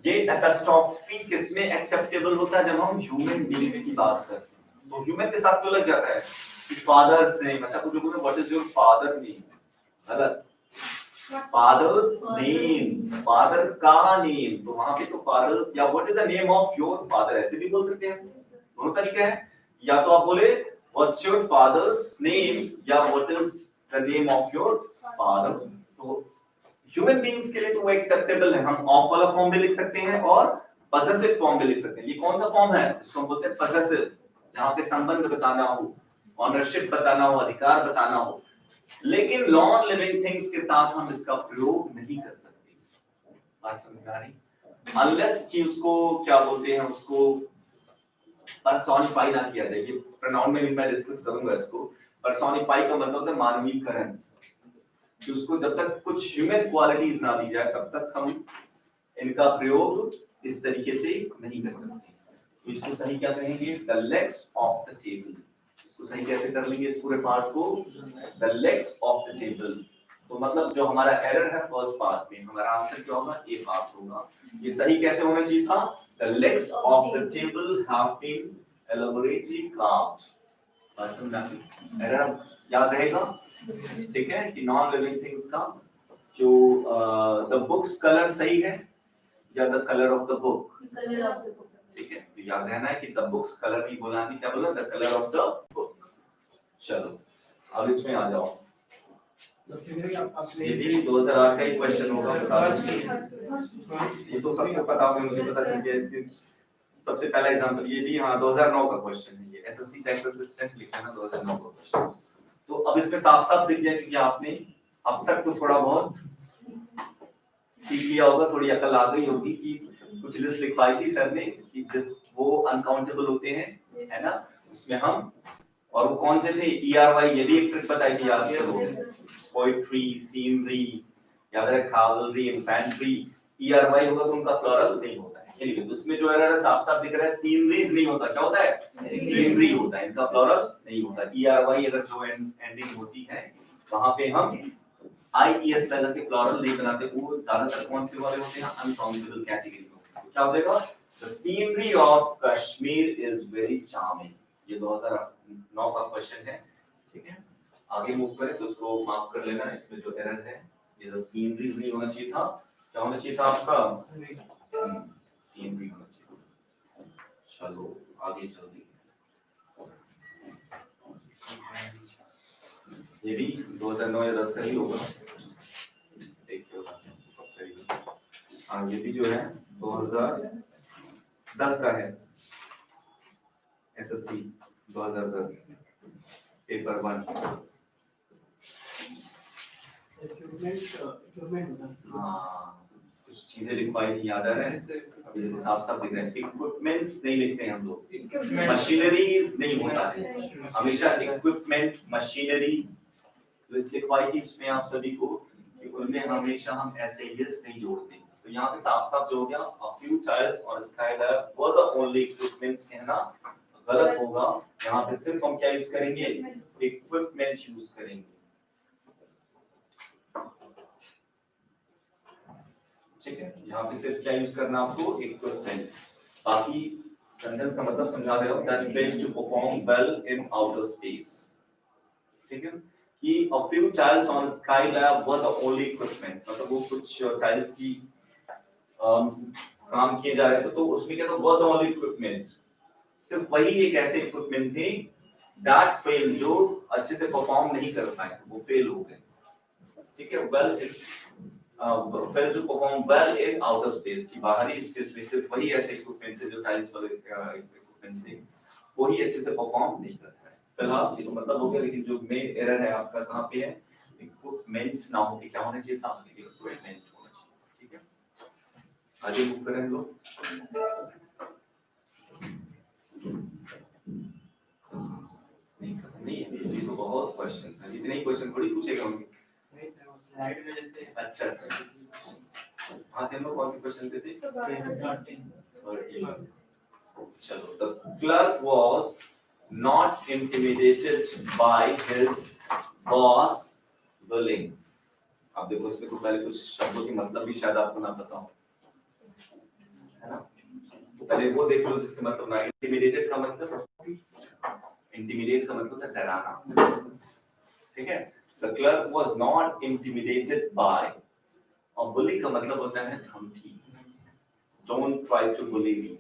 ये एपोस्ट्रोफी किसमें एक्सेप्टेबल होता है, जब हम ह्यूमन बीइंग्स की बात करते हैं। तो ह्यूमन के साथ तो लग जाता है कि फादर्स नेम, अच्छा कुछ लोगों ने what is your father name, गलत, फादर्स नेम, फादर का नेम, तो वहां पे तो फादर्स या what is the name of your father ऐसे भी बोल सकते हैं, दोनों तरीके हैं। या तो आप बोले व्हाट्स योर फादर्स नेम या what is the name of your father. तो ह्यूमन बीइंग्स के लिए तो वो एक्सेप्टेबल है, हम ऑफ वाला फॉर्म भी लिख सकते हैं और पॉसेसिव फॉर्म भी लिख सकते हैं। ये कौन सा फॉर्म है, इसको हम बोलते हैं पॉसेसिव, जहां पे संबंध बताना हो, ऑनरशिप बताना हो, अधिकार बताना हो। लेकिन नॉन लिविंग थिंग्स के साथ हम इसका प्रयोग नहीं कर सकते, बात समझ आ रही, अनलेस कि उसको क्या बोलते हैं, उसको पर्सोनिफाई ना किया जाए। ये प्रोनाउन में भी मैं डिस्कस करूंगा इसको। पर्सोनिफाई का मतलब है मानवीकरण, कि उसको जब तक कुछ ह्यूमन क्वालिटीज ना दी जाए तब तक हम इनका प्रयोग इस तरीके से नहीं कर सकते। तो इसको सही क्या कहेंगे, the legs of the table. इसको सही कैसे कर लेंगे इस पूरे पार्ट को, the legs of the table. तो मतलब जो हमारा एरर है फर्स्ट पार्ट में, हमारा आंसर क्या होगा, ए पार्ट होगा। ये सही कैसे होना चाहिए था, the legs of the table have been elaborately carved. बात समझ आ गई, एरर याद रहेगा, ठीक है, कि नॉन लिविंग थिंग्स का जो द बुक्स कलर सही है, या the colour of the book? Colour of the book. ठीक है, तो याद रहना है कि द बुक्स कलर नहीं बोला, नहीं क्या बोला, the colour of the book. चलो अब इसमें आ जाओ, ये भी 2008 का ही क्वेश्चन होगा, बता दो। ये तो सबको पता होगा, मुझे पता चल गया। सबसे पहला एग्जांपल ये भी, हाँ 2009 का क्वेश्चन है ये, एसएससी टैक्स असिस्टेंट लिखा है ना 2009 का क्वेश्चन। तो अब इसमें साफ साफ दिख गया कि आपने अब तक तो थोड़ा बहुत सीख लिया होगा, थोड़ी अकल आ गई होगी कि कुछ लिस्ट लिखवाई थी सर ने कि जिस वो अनकाउंटेबल होते हैं, है ना, उसमें हम, और वो कौन से थे, ईआरवाई, ये भी एक ट्रिक बताई थी याद करो, पोएट्री, सीनरी, याद रहे, कावलरी, इन्फैंट्री, ईआरवाई होगा तो उनका प्लुरल नहीं होता है। एनीवे तो उसमें जो एरर है साफ साफ दिख रहा है, सीनरीज नहीं होता, क्या होता है, सीनरी होता है, इनका प्लुरल नहीं होता। ईआरवाई अगर जो एंडिंग होती है वहां पे हम आईईएस लगा के प्लुरल नहीं बनाते, वो ज्यादातर कौन से वाले होते हैं, अनकाउंटेबल कैटेगरी में। क्या हो जाएगा, the scenery of Kashmir is very charming, ये 2009 का क्वेश्चन है। ठीक है, आगे मूव करें तो उसको मार्क कर लेना, इसमें जो एरर है ये द सीनरीज नहीं होना चाहिए था, क्या होना चाहिए था आपका, सीनरी होना चाहिए। चलो आगे चलते हैं, ये भी 2009 या 10 का ही होगा, हाँ ये भी जो है 2010 का है, एसएससी 2010 पेपर 1। हाँ कुछ चीजें लिखवाई थी, याद आ रहा है, अभी देखो साफ साफ दिख रहा है, इक्विपमेंट्स नहीं लिखते हैं हम लोग, मशीनरीज नहीं होता है, हमेशा इक्विपमेंट, मशीनरी लिस्ट लिखवाई थी उसमें आप सभी को कि उनमें हमेशा हम ऐसे लिस्ट नहीं जोड़ते। तो यहाँ पे साफ साफ जो हो गया, a few tiles on skylab were the only equipments, कहना गलत होगा, यहाँ पे सिर्फ हम क्या यूज करेंगे, इक्विपमेंट यूज करेंगे। ठीक है, यहाँ पे सिर्फ क्या यूज करना आपको, इक्विपमेंट। बाकी सेंटेंस का मतलब समझा दे रहा हूँ, that failed to perform well in outer space। ठीक है, कि a few tiles on skylab were the only equipment, मतलब वो कुछ टाइल्स की काम किए जा रहे थे, तो उसमें क्या था, were the only equipment, सिर्फ वही एक ऐसे इक्विपमेंट थे that fail, जो अच्छे से परफॉर्म नहीं कर पाए, वो फेल हो गए। ठीक है, well fail to perform well in outer space, की बाहरी स्पेस में सिर्फ वही ऐसे इक्विपमेंट थे, जो टाइल्स वाले इक्विपमेंट थे, वही अच्छे से परफॉर्म नहीं कर रहे। फिलहाल ये तो मतलब हो गया, लेकिन जो मेन एरर है आपका कहाँ पे है, इक्विपमेंट्स ना हो के क्या होना चाहिए था, इक्विपमेंट होना चाहिए। ठीक है, आगे मूव करें लोग। नहीं ये तो बहुत क्वेश्चन है, इतने ही क्वेश्चन थोड़ी पूछेगा होंगे। नहीं सर, वो स्लाइड में जैसे अच्छा हाँ थे, हम लोग कौन से क्वेश्चन थे? 13। चलो, the clerk was not intimidated by his boss bullying। अब देखो इसमें तो पहले कुछ शब्दों के मतलब भी शायद आपको ना पता हो, है ना, तो पहले वो देख लो जिसके मतलब ना। इंटिमिडेटेड का मतलब, इंटिमिडेट का मतलब है डराना। ठीक है, the clerk was not intimidated by, और bully का मतलब होता है धमकी, don't try to bully me,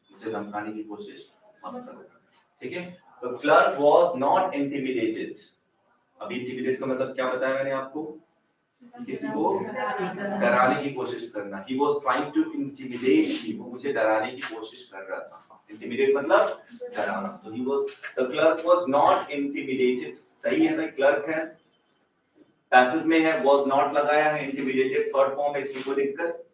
मुझे धमकाने की कोशिश मत करो। ठीक है, the clerk was not intimidated, अभी इंटिमिडेट का मतलब क्या बताया मैंने आपको, किसी को डराने की कोशिश करना। He was trying to intimidate me, वो मुझे डराने की कोशिश कर रहा था। Intimidate मतलब डराना, तो he was, the clerk was not intimidated, सही है भाई, क्लर्क है, पैसिव में है, was not लगाया है, intimidated थर्ड फॉर्म है, इसमें कोई दिक्कत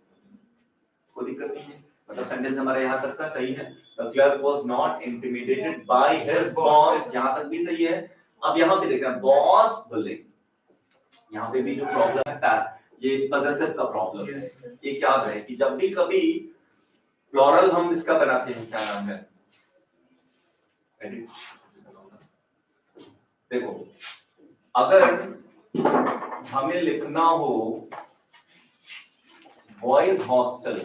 नहीं है, मतलब सेंटेंस हमारा यहाँ तक का सही है। The clerk was not intimidated by his boss, यहाँ तक भी सही है। अब यहाँ पे देखना, boss bullying, यहाँ पे भी जो प्रॉब्लम है ये पजेसिव का प्रॉब्लम है। ये क्या है कि जब भी कभी प्लुरल हम इसका बनाते हैं, क्या नाम है, देखो अगर हमें लिखना हो बॉयज हॉस्टल,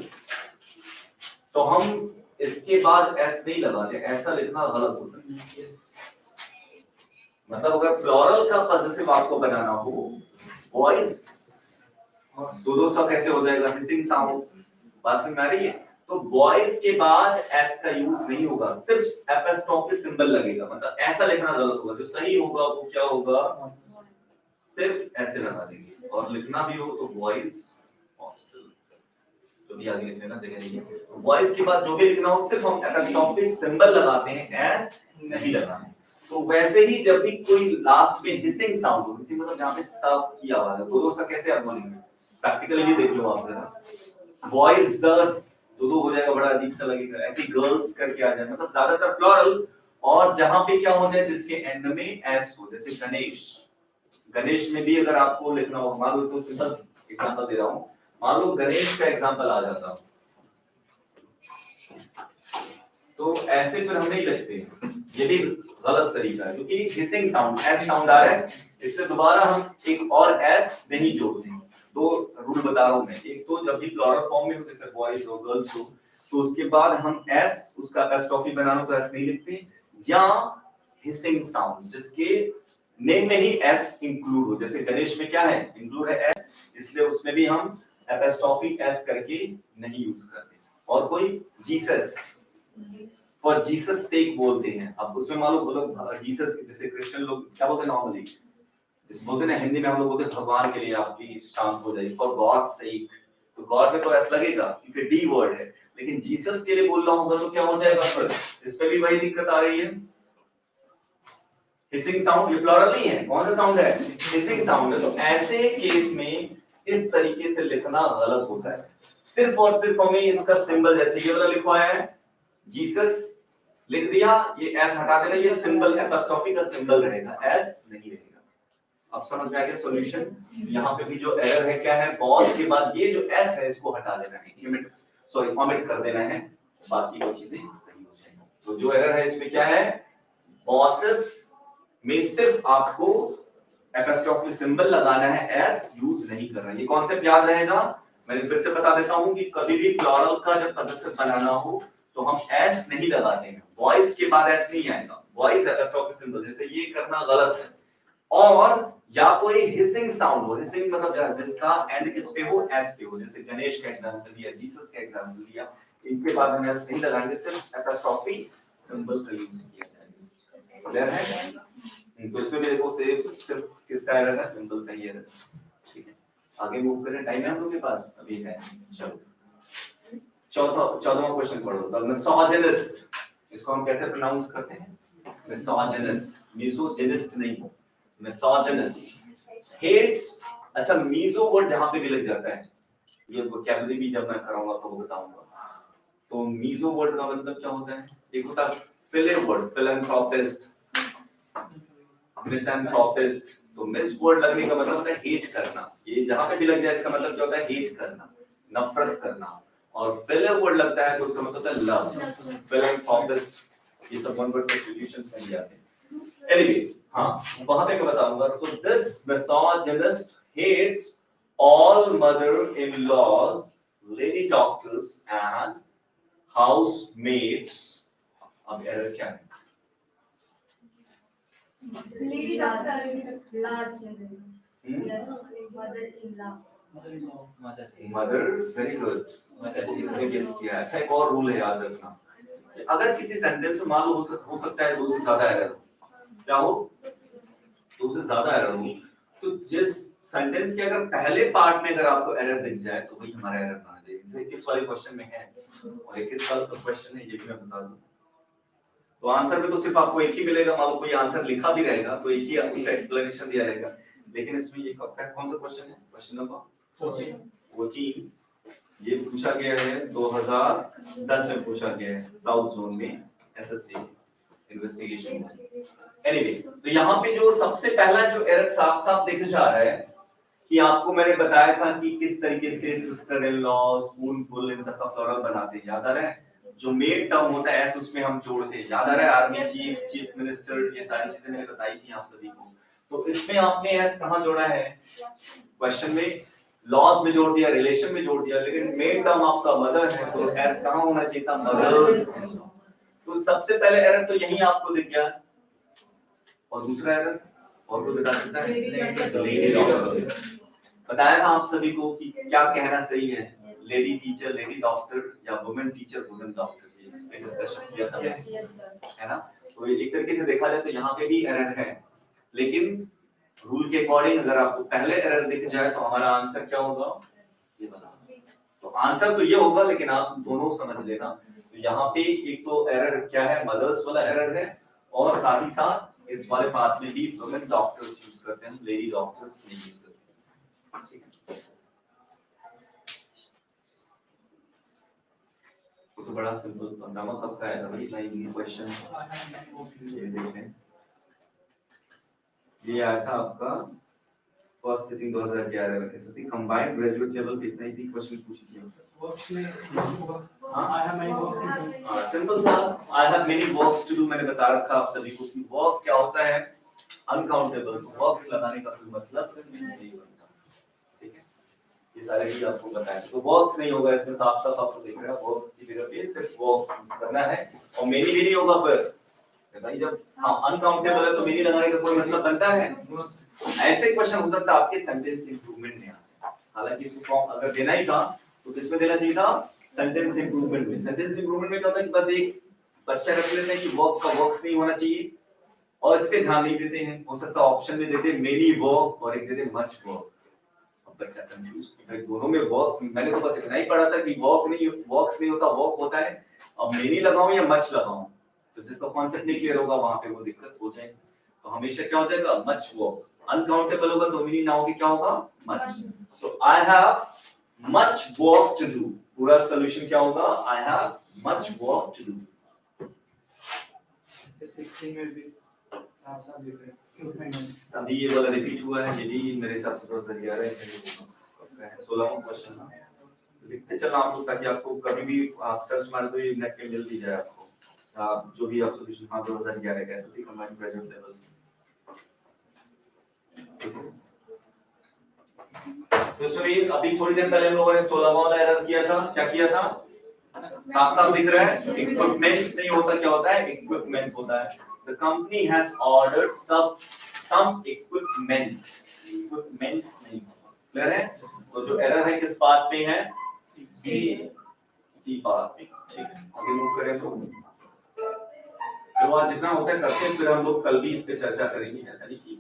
तो हम इसके बाद एस नहीं लगाते, ऐसा लिखना गलत होता है। मतलब अगर प्लुरल का पजेसिव आपको बनाना हो, बॉयज, दो सा कैसे हो जाएगा, हिसिंग साउंड, बात समझ में आ रही है? तो बॉयज के बाद एस का यूज नहीं होगा, सिर्फ एपोस्ट्रोफी सिंबल लगेगा, मतलब ऐसा लिखना गलत होगा। जो सही होगा वो क्या होगा, सिर्फ ऐसे लगा देंगे। और लिखना भी हो तो बॉयज हॉस्टल, जो भी आगे लिखना जगह नहीं है, बॉयज के बाद जो भी लिखना हो सिर्फ हम एपोस्ट्रोफी सिंबल लगाते हैं, एस नहीं लगाते। तो वैसे ही जब भी कोई लास्ट में हिसिंग साउंड हो, हिसिंग मतलब जहां पे स की आवाज है, दो सा कैसे आप बोलेंगे, प्रैक्टिकली भी देख लो आप जरा। बॉयज दो हो जाएगा, बड़ा अजीब सा लगेगा। ऐसे गर्ल्स करके आ जाए, मतलब ज्यादातर प्लुरल। और जहां पे क्या हो जाए, जिसके एंड में एस हो, जैसे गणेश, गणेश में भी अगर आपको लिखना हो, मान लो, तो सिंपल एग्जांपल दे रहा हूं, मान लो गणेश का एग्जांपल आ जाता, तो ऐसे फिर हम नहीं लिखते, ये भी गलत तरीका है, क्योंकि हिसिंग साउंड, एस साउंड आ रहा है, इसलिए दोबारा हम एक और एस नहीं जोड़ते हैं। दो रूल बता रहा हूं मैं, एक तो जब भी प्लुरल फॉर्म में हो, जैसे बॉयज हो, गर्ल्स हो, तो उसके बाद हम एस, उसका एपोस्ट्रोफी बनाना तो एस नहीं लिखते, या हिसिंग साउंड जिसके नेम में ही एस इंक्लूड हो, जैसे गणेश में क्या है, इंक्लूड है एस, इसलिए उसमें भी हम एपोस्ट्रोफी एस करके नहीं यूज करते। और कोई जीसस, और जीसस सेक बोलते हैं, अब उसमें मान लो जीसस, जैसे क्रिश्चियन लोग क्या बोलते हैं नॉर्मली, जैसे बोलते हैं ना हिंदी में हम लोग बोलते हैं भगवान के लिए आपकी शांत हो जाएगी, फॉर गॉड सेक, तो गॉड में तो ऐसा लगेगा क्योंकि डी वर्ड है, लेकिन जीसस के लिए बोल रहा होगा तो क्या हो जाएगा, फिर इस पे भी वही दिक्कत आ रही है। हिसिंग साउंड, ये प्लुरल नहीं है, कौन सा साउंड है, हिसिंग साउंड है, तो ऐसे केस में इस तरीके से लिखना गलत होता है। सिर्फ और सिर्फ हमें इसका सिंबल, जैसे ये वाला लिखवाया है जीसस लिख दिया, ये एस हटा देना, ये सिंबल एपोस्ट्रोफी का सिंबल रहेगा, एस नहीं रहेगा। अब समझ में आ गया सॉल्यूशन। यहाँ पे भी जो एरर है क्या है, बॉस के बाद ये जो एस है इसको हटा देना है, ओमिट कर देना है, बाकी वो चीजें सही हो जाएंगी। तो जो एरर है इसमें क्या है, बॉसेस में सिर्फ आपको एपोस्ट्रोफी सिंबल लगाना है, एस यूज नहीं करना है। ये कॉन्सेप्ट याद रहेगा। मैंने फिर से बता देता हूं कि कभी भी प्लुरल का जब पॉसेसिव बनाना हो तो हम एस नहीं लगाते हैं, बॉयज के बाद एस नहीं आएगा, बॉयज एपोस्ट्रोफी सिंबल, जैसे ये करना गलत है। और या कोई हिसिंग साउंड हो, हिसिंग मतलब जिसका एंड किस पे हो, एस पे हो, जैसे गणेश का एग्जांपल दिया, जीसस का एग्जांपल दिया, इनके बाद हम एस नहीं लगाएंगे, सिर्फ एपोस्ट्रोफी सिंबल का यूज किया जाएगा। क्लियर है? तो इसमें भी देखो सिर्फ किसका एरर है, सिंबल का ही एरर। ठीक है, आगे मूव करें, टाइम है हम लोग के पास अभी है, चलो 14वां क्वेश्चन पढ़ो। द मिसोजिनिस्ट, इसको हम कैसे प्रोनाउंस करते हैं, मिसोजिनिस्ट, मिसोजिनिस्ट नहीं, मिसोजिनिस्ट हेट्स। अच्छा, मिसो वर्ड जहां पे भी लग जाता है, ये वोकैबुलरी भी जब मैं कराऊंगा तो बताऊंगा। तो मिसो वर्ड का मतलब क्या होता है, एक होता है फिले वर्ड, फिलैंथ्रोपिस्ट, मिसैंथ्रोपिस्ट। तो मिस वर्ड लगने का मतलब होता है हेट करना, ये जहां पे भी लग जाए इसका मतलब क्या होता है, हेट करना, नफरत करना। और फिले वर्ड लगता है तो उसका मतलब होता है लव, फिलैंथ्रोपिस्ट, ये सब वन वर्ड सब्स्टिट्यूशंस में भी आते हैं। एनीवे, हाँ वहां पे क्या बताऊंगा। So this misogynist hates all mother-in-laws, lady doctors and housemates। अब एरर क्या है, Lady doctor. Last yes, mother-in-law. Mother, very good, इसने गेस किया। अच्छा, एक और रूल है याद रखना, कि अगर किसी सेंटेंस में मान लो हो सकता है दो से ज्यादा एरर हो, क्या हो, दो से ज्यादा एरर हो, तो जिस सेंटेंस के अगर पहले पार्ट में अगर आपको एरर दिख जाए तो वही हमारा एरर माना जाएगा। जैसे इस वाले क्वेश्चन में है और एक इस वाला क्वेश्चन है, ये भी मैं बता दूं, तो आंसर में तो सिर्फ आपको एक ही मिलेगा। मान लो कोई आंसर लिखा भी रहेगा तो एक ही उसका एक्सप्लेनेशन दिया रहेगा, लेकिन इसमें ये कौन सा क्वेश्चन है, क्वेश्चन नंबर 14। ये पूछा गया है 2010 में, पूछा गया है साउथ जोन में एसएससी इन्वेस्टिगेशन में। एनीवे, तो यहाँ पे जो सबसे पहला जो एरर साफ साफ दिख जा रहा है कि आपको मैंने बताया था कि किस तरीके से सिस्टर इन लॉ, स्पूनफुल, इन सब का प्लुरल बनाते हैं, याद आ रहा है। जो मेन टर्म होता है एस उसमें हम जोड़ते हैं, याद आ रहा है, आर्मी चीफ, चीफ मिनिस्टर, ये सारी चीजें मैंने बताई थी आप सभी को। तो इसमें आपने एस कहां जोड़ा है, क्वेश्चन में, लॉज में जोड़ दिया, रिलेशन में जोड़ दिया, लेकिन मेन टर्म आपका मदर है तो एस कहां होना चाहिए था, मदर्स। तो सबसे पहले एरर तो यही आपको दिख गया, और दूसरा एरर और कोई बता सकता है, लेडी डॉक्टर। बताया था आप सभी को कि क्या कहना सही है, लेडी टीचर लेडी डॉक्टर या वुमेन टीचर वुमेन डॉक्टर, इस पे डिस्कशन किया था, Yes, sir. है ना। तो एक तरीके से देखा जाए तो यहाँ पे भी एरर है, लेकिन रूल के अकॉर्डिंग अगर आपको पहले एरर दिख जाए तो हमारा आंसर क्या होगा, ये बना। तो आंसर तो ये होगा, लेकिन आप दोनों समझ लेना। तो यहाँ पे एक तो एरर क्या है, मदर्स वाला एरर है, और साथ ही साथ इस वाले पार्ट में भी वुमेन डॉक्टर्स यूज करते हैं, लेडी डॉक्टर्स नहीं यूज करते, ठीक है। तो बड़ा सिंपल नमक कब का है भाई, इतना इजी क्वेश्चन ये देखें। ये आया था आपका फर्स्ट सिटिंग 2011 में, एसएससी कंबाइंड ग्रेजुएट लेवल पे इतना इजी क्वेश्चन पूछ दिया। हां सिंपल सा, I have many works to do, मैंने बता रखा आप सभी को कि वर्क क्या होता है, अनकाउंटेबल, वर्क्स लगाने का कोई मतलब नहीं बनता, ठीक है। ये सारे भी आपको बताएं, तो वर्क्स नहीं होगा इसमें, साफ साफ आपको दिख रहा है, वर्क्स की जगह पे सिर्फ वर्क यूज करना है, और मेनी भी नहीं होगा फिर भाई, जब अनकाउंटेबल है तो मेनी लगाने का कोई मतलब बनता है। ऐसे क्वेश्चन हो सकता है आपके सेंटेंस इंप्रूवमेंट में आते, हालांकि इसको फॉर्म अगर देना ही था तो किसमें देना चाहिए था, सेंटेंस इंप्रूवमेंट में। सेंटेंस इंप्रूवमेंट में क्या होता है कि बस एक बच्चा रख लेते हैं कि वर्क का वर्क्स नहीं होना चाहिए, और इस पे ध्यान नहीं देते हैं, हो सकता है ऑप्शन में देते मेनी वर्क और एक देते मच वर्क, अब बच्चा कंफ्यूज भाई दोनों में वर्क, मैंने तो बस इतना ही पढ़ा था कि वर्क नहीं, वर्क्स नहीं होता, वर्क होता है, अब मेनी लगाऊं या मच लगाऊं, तो जिसका कॉन्सेप्ट नहीं क्लियर होगा वहां पे वो दिक्कत हो जाएगी। तो हमेशा क्या हो जाएगा, मच वर्क, अनकाउंटेबल होगा तो मीनिंग ना होगी, क्या होगा, मच। तो I have much work to do, पूरा सॉल्यूशन क्या होगा, I have much work to do. 16 में भी साफ साफ दिख रहा है। अभी ये वाला रिपीट हुआ है, ये भी मेरे हिसाब से 2011 है, 16वां क्वेश्चन ना, लिखते चलना आप लोग, ताकि आपको कभी भी आप सर्च मार दो ये नेट पे मिल भी जाए आपको, जो भी आप सॉल्यूशन हाँ 2011 का एसएससी कंबाइंड ग्रेजुएट लेवल। तो इसमें अभी थोड़ी देर पहले हम लोगों ने 16वां वाला एरर किया था, क्या किया था, साफ साफ दिख रहा है, इक्विपमेंट्स नहीं होता, क्या होता है, इक्विपमेंट होता है। The company has ordered some equipment, equipments नहीं होगा, क्लियर है। तो जो एरर है किस पार्ट पे है, सी पार्ट पे, ठीक है। आगे मूव करें तो चलो आज जितना होता है करते हैं, फिर हम लोग कल भी इस पे चर्चा करेंगे, ऐसा नहीं की,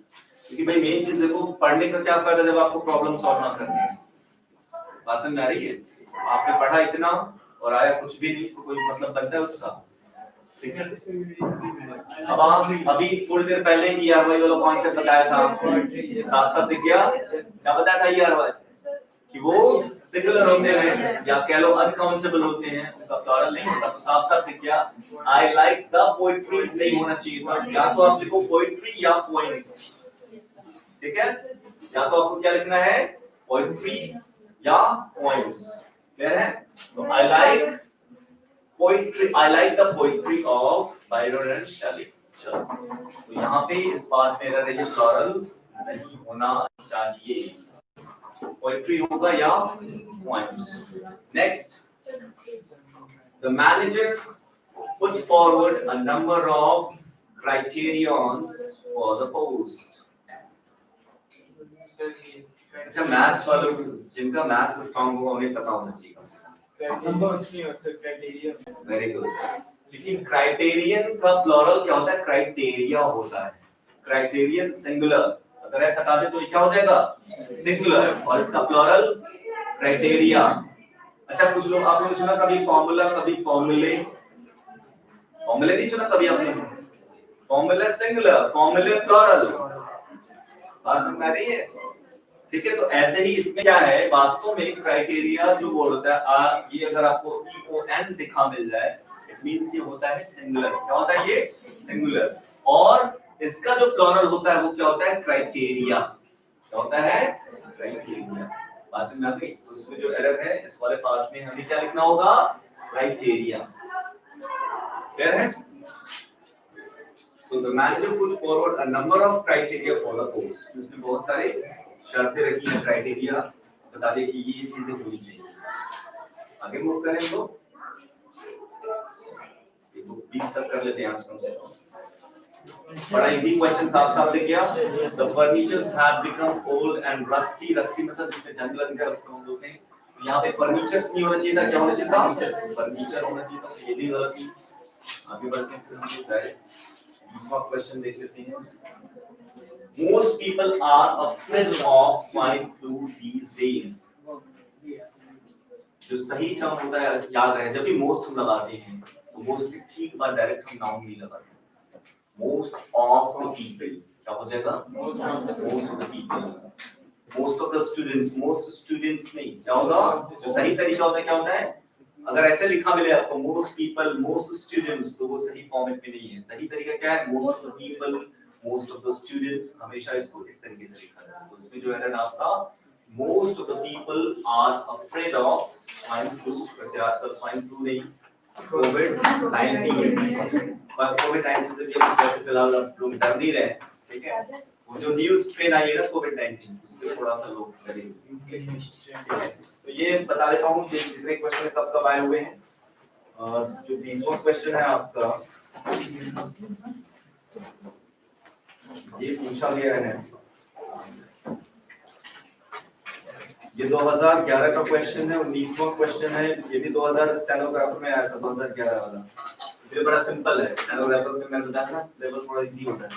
क्योंकि भाई मेन चीज देखो, पढ़ने का क्या फायदा जब आपको प्रॉब्लम सॉल्व ना करनी है, बात समझ में आ रही है। आपने पढ़ा इतना और आया कुछ भी नहीं, तो कोई मतलब बनता है उसका, ठीक है। अब आप अभी थोड़ी देर पहले ईआरवाई वाला कॉन्सेप्ट बताया था आपको, साथ साथ दिख गया, क्या बताया था ईआरवाई, कि वो सिंगुलर होते हैं या कह लो अनकाउंटेबल होते हैं, उनका प्लुरल नहीं होता, तो साफ साफ दिख गया। आई लाइक द पोएट्रीज नहीं होना चाहिए था, या तो आप लिखो पोएट्री या पोएम्स, ठीक है, या तो आपको क्या लिखना है, पोएट्री या पोएम्स, क्लियर है। तो I like poetry, I like the poetry of Byron and Shelley. चलो तो यहाँ पे इस पार्ट में एरर है, ये प्लुरल नहीं होना चाहिए, पोएट्री होगा या poems. Next, the manager put forward a number of criterions for the post. अच्छा मैथ्स वालों जिनका मैथ्स स्ट्रांग होगा उन्हें पता होना चाहिए कम से कम, नंबर्स नहीं होते, क्राइटेरिया। Very good. लेकिन क्राइटेरियन का प्लुरल क्या होता है, क्राइटेरिया होता है, क्राइटेरियन सिंगुलर, अगर ऐसा हटा दे तो ये क्या हो जाएगा, सिंगुलर, और इसका प्लुरल क्राइटेरिया। अच्छा कुछ लोग आपने सुना कभी फॉर्मूला, कभी फॉर्मूले, फॉर्मूले नहीं सुना कभी आपने, फॉर्मूला सिंगुलर, फॉर्मूले प्लुरल, बात समझ आ रही है, ठीक है। तो ऐसे ही इसमें क्या है, वास्तव में क्राइटेरिया जो वर्ड होता है, ये अगर आपको EON दिखा मिल जाए, इट मींस ये होता है सिंगुलर, क्या होता है ये, सिंगुलर, और इसका जो प्लुरल होता है वो क्या होता है, क्राइटेरिया, क्या होता है, क्राइटेरिया, बात समझ आ गई। तो इसमें जो एरर है इस वाले पार्ट में हमें क्या लिखना होगा, क्राइटेरिया, क्लियर है। So the manager put forward a number of criteria for the post. उसने बहुत सारे शर्तें रखी हैं, क्राइटेरिया बता दिए कि ये चीजें होनी चाहिए। आगे मूव करें तो ये तो 20 तक कर लेते हैं आज कम से कम, बड़ा इजी क्वेश्चन, साफ साफ दिख गया। The furnitures have become old and rusty, rusty मतलब जिसमें जंग लग गया उसको हम बोलते हैं यहाँ पे फर्नीचर्स नहीं होना चाहिए था, क्या होना चाहिए था? फर्नीचर होना चाहिए था, ये भी गलत थी। आगे बढ़ते हैं, फिर हम डायरेक्ट दूसरा क्वेश्चन देख लेते हैं। Most people are afraid of swine flu these days. जो सही टर्म होता है याद रहे, जब भी मोस्ट हम लगाते हैं तो मोस्ट ठीक बाद डायरेक्ट हम नाउन नहीं लगाते। मोस्ट ऑफ द पीपल क्या हो जाएगा? Most of the people. Most of the students, most students नहीं, क्या होगा? जो सही तरीका होता है क्या होता है? अगर ऐसे लिखा मिले आपको मोस्ट पीपल मोस्ट स्टूडेंट्स, तो वो सही फॉर्मेट में नहीं है। सही तरीका क्या है? Most of the people most of the students, हमेशा इसको इस तरीके से लिखा जाता है। तो इसमें जो एरर आपका most of the people are afraid of swine flu, वैसे आजकल swine flu नहीं, COVID-19, पर COVID-19 से भी हम वैसे फिलहाल लोग डर नहीं रहे, ठीक है? वो जो न्यू स्ट्रेन आई है ना COVID-19, उससे थोड़ा सा लोग डरे। तो ये बता देता हूँ कि जितने क्वेश्चन कब कब आए हुए हैं। जो 20वां क्वेश्चन है आपका, ये पूछा गया है, ये 2011 का क्वेश्चन है। 19वां क्वेश्चन है, ये भी 2000 स्टेनोग्राफर में आया था, 2011 वाला। ये बड़ा सिंपल है, स्टेनोग्राफर में मैं बताया ना लेवल थोड़ा इजी होता है।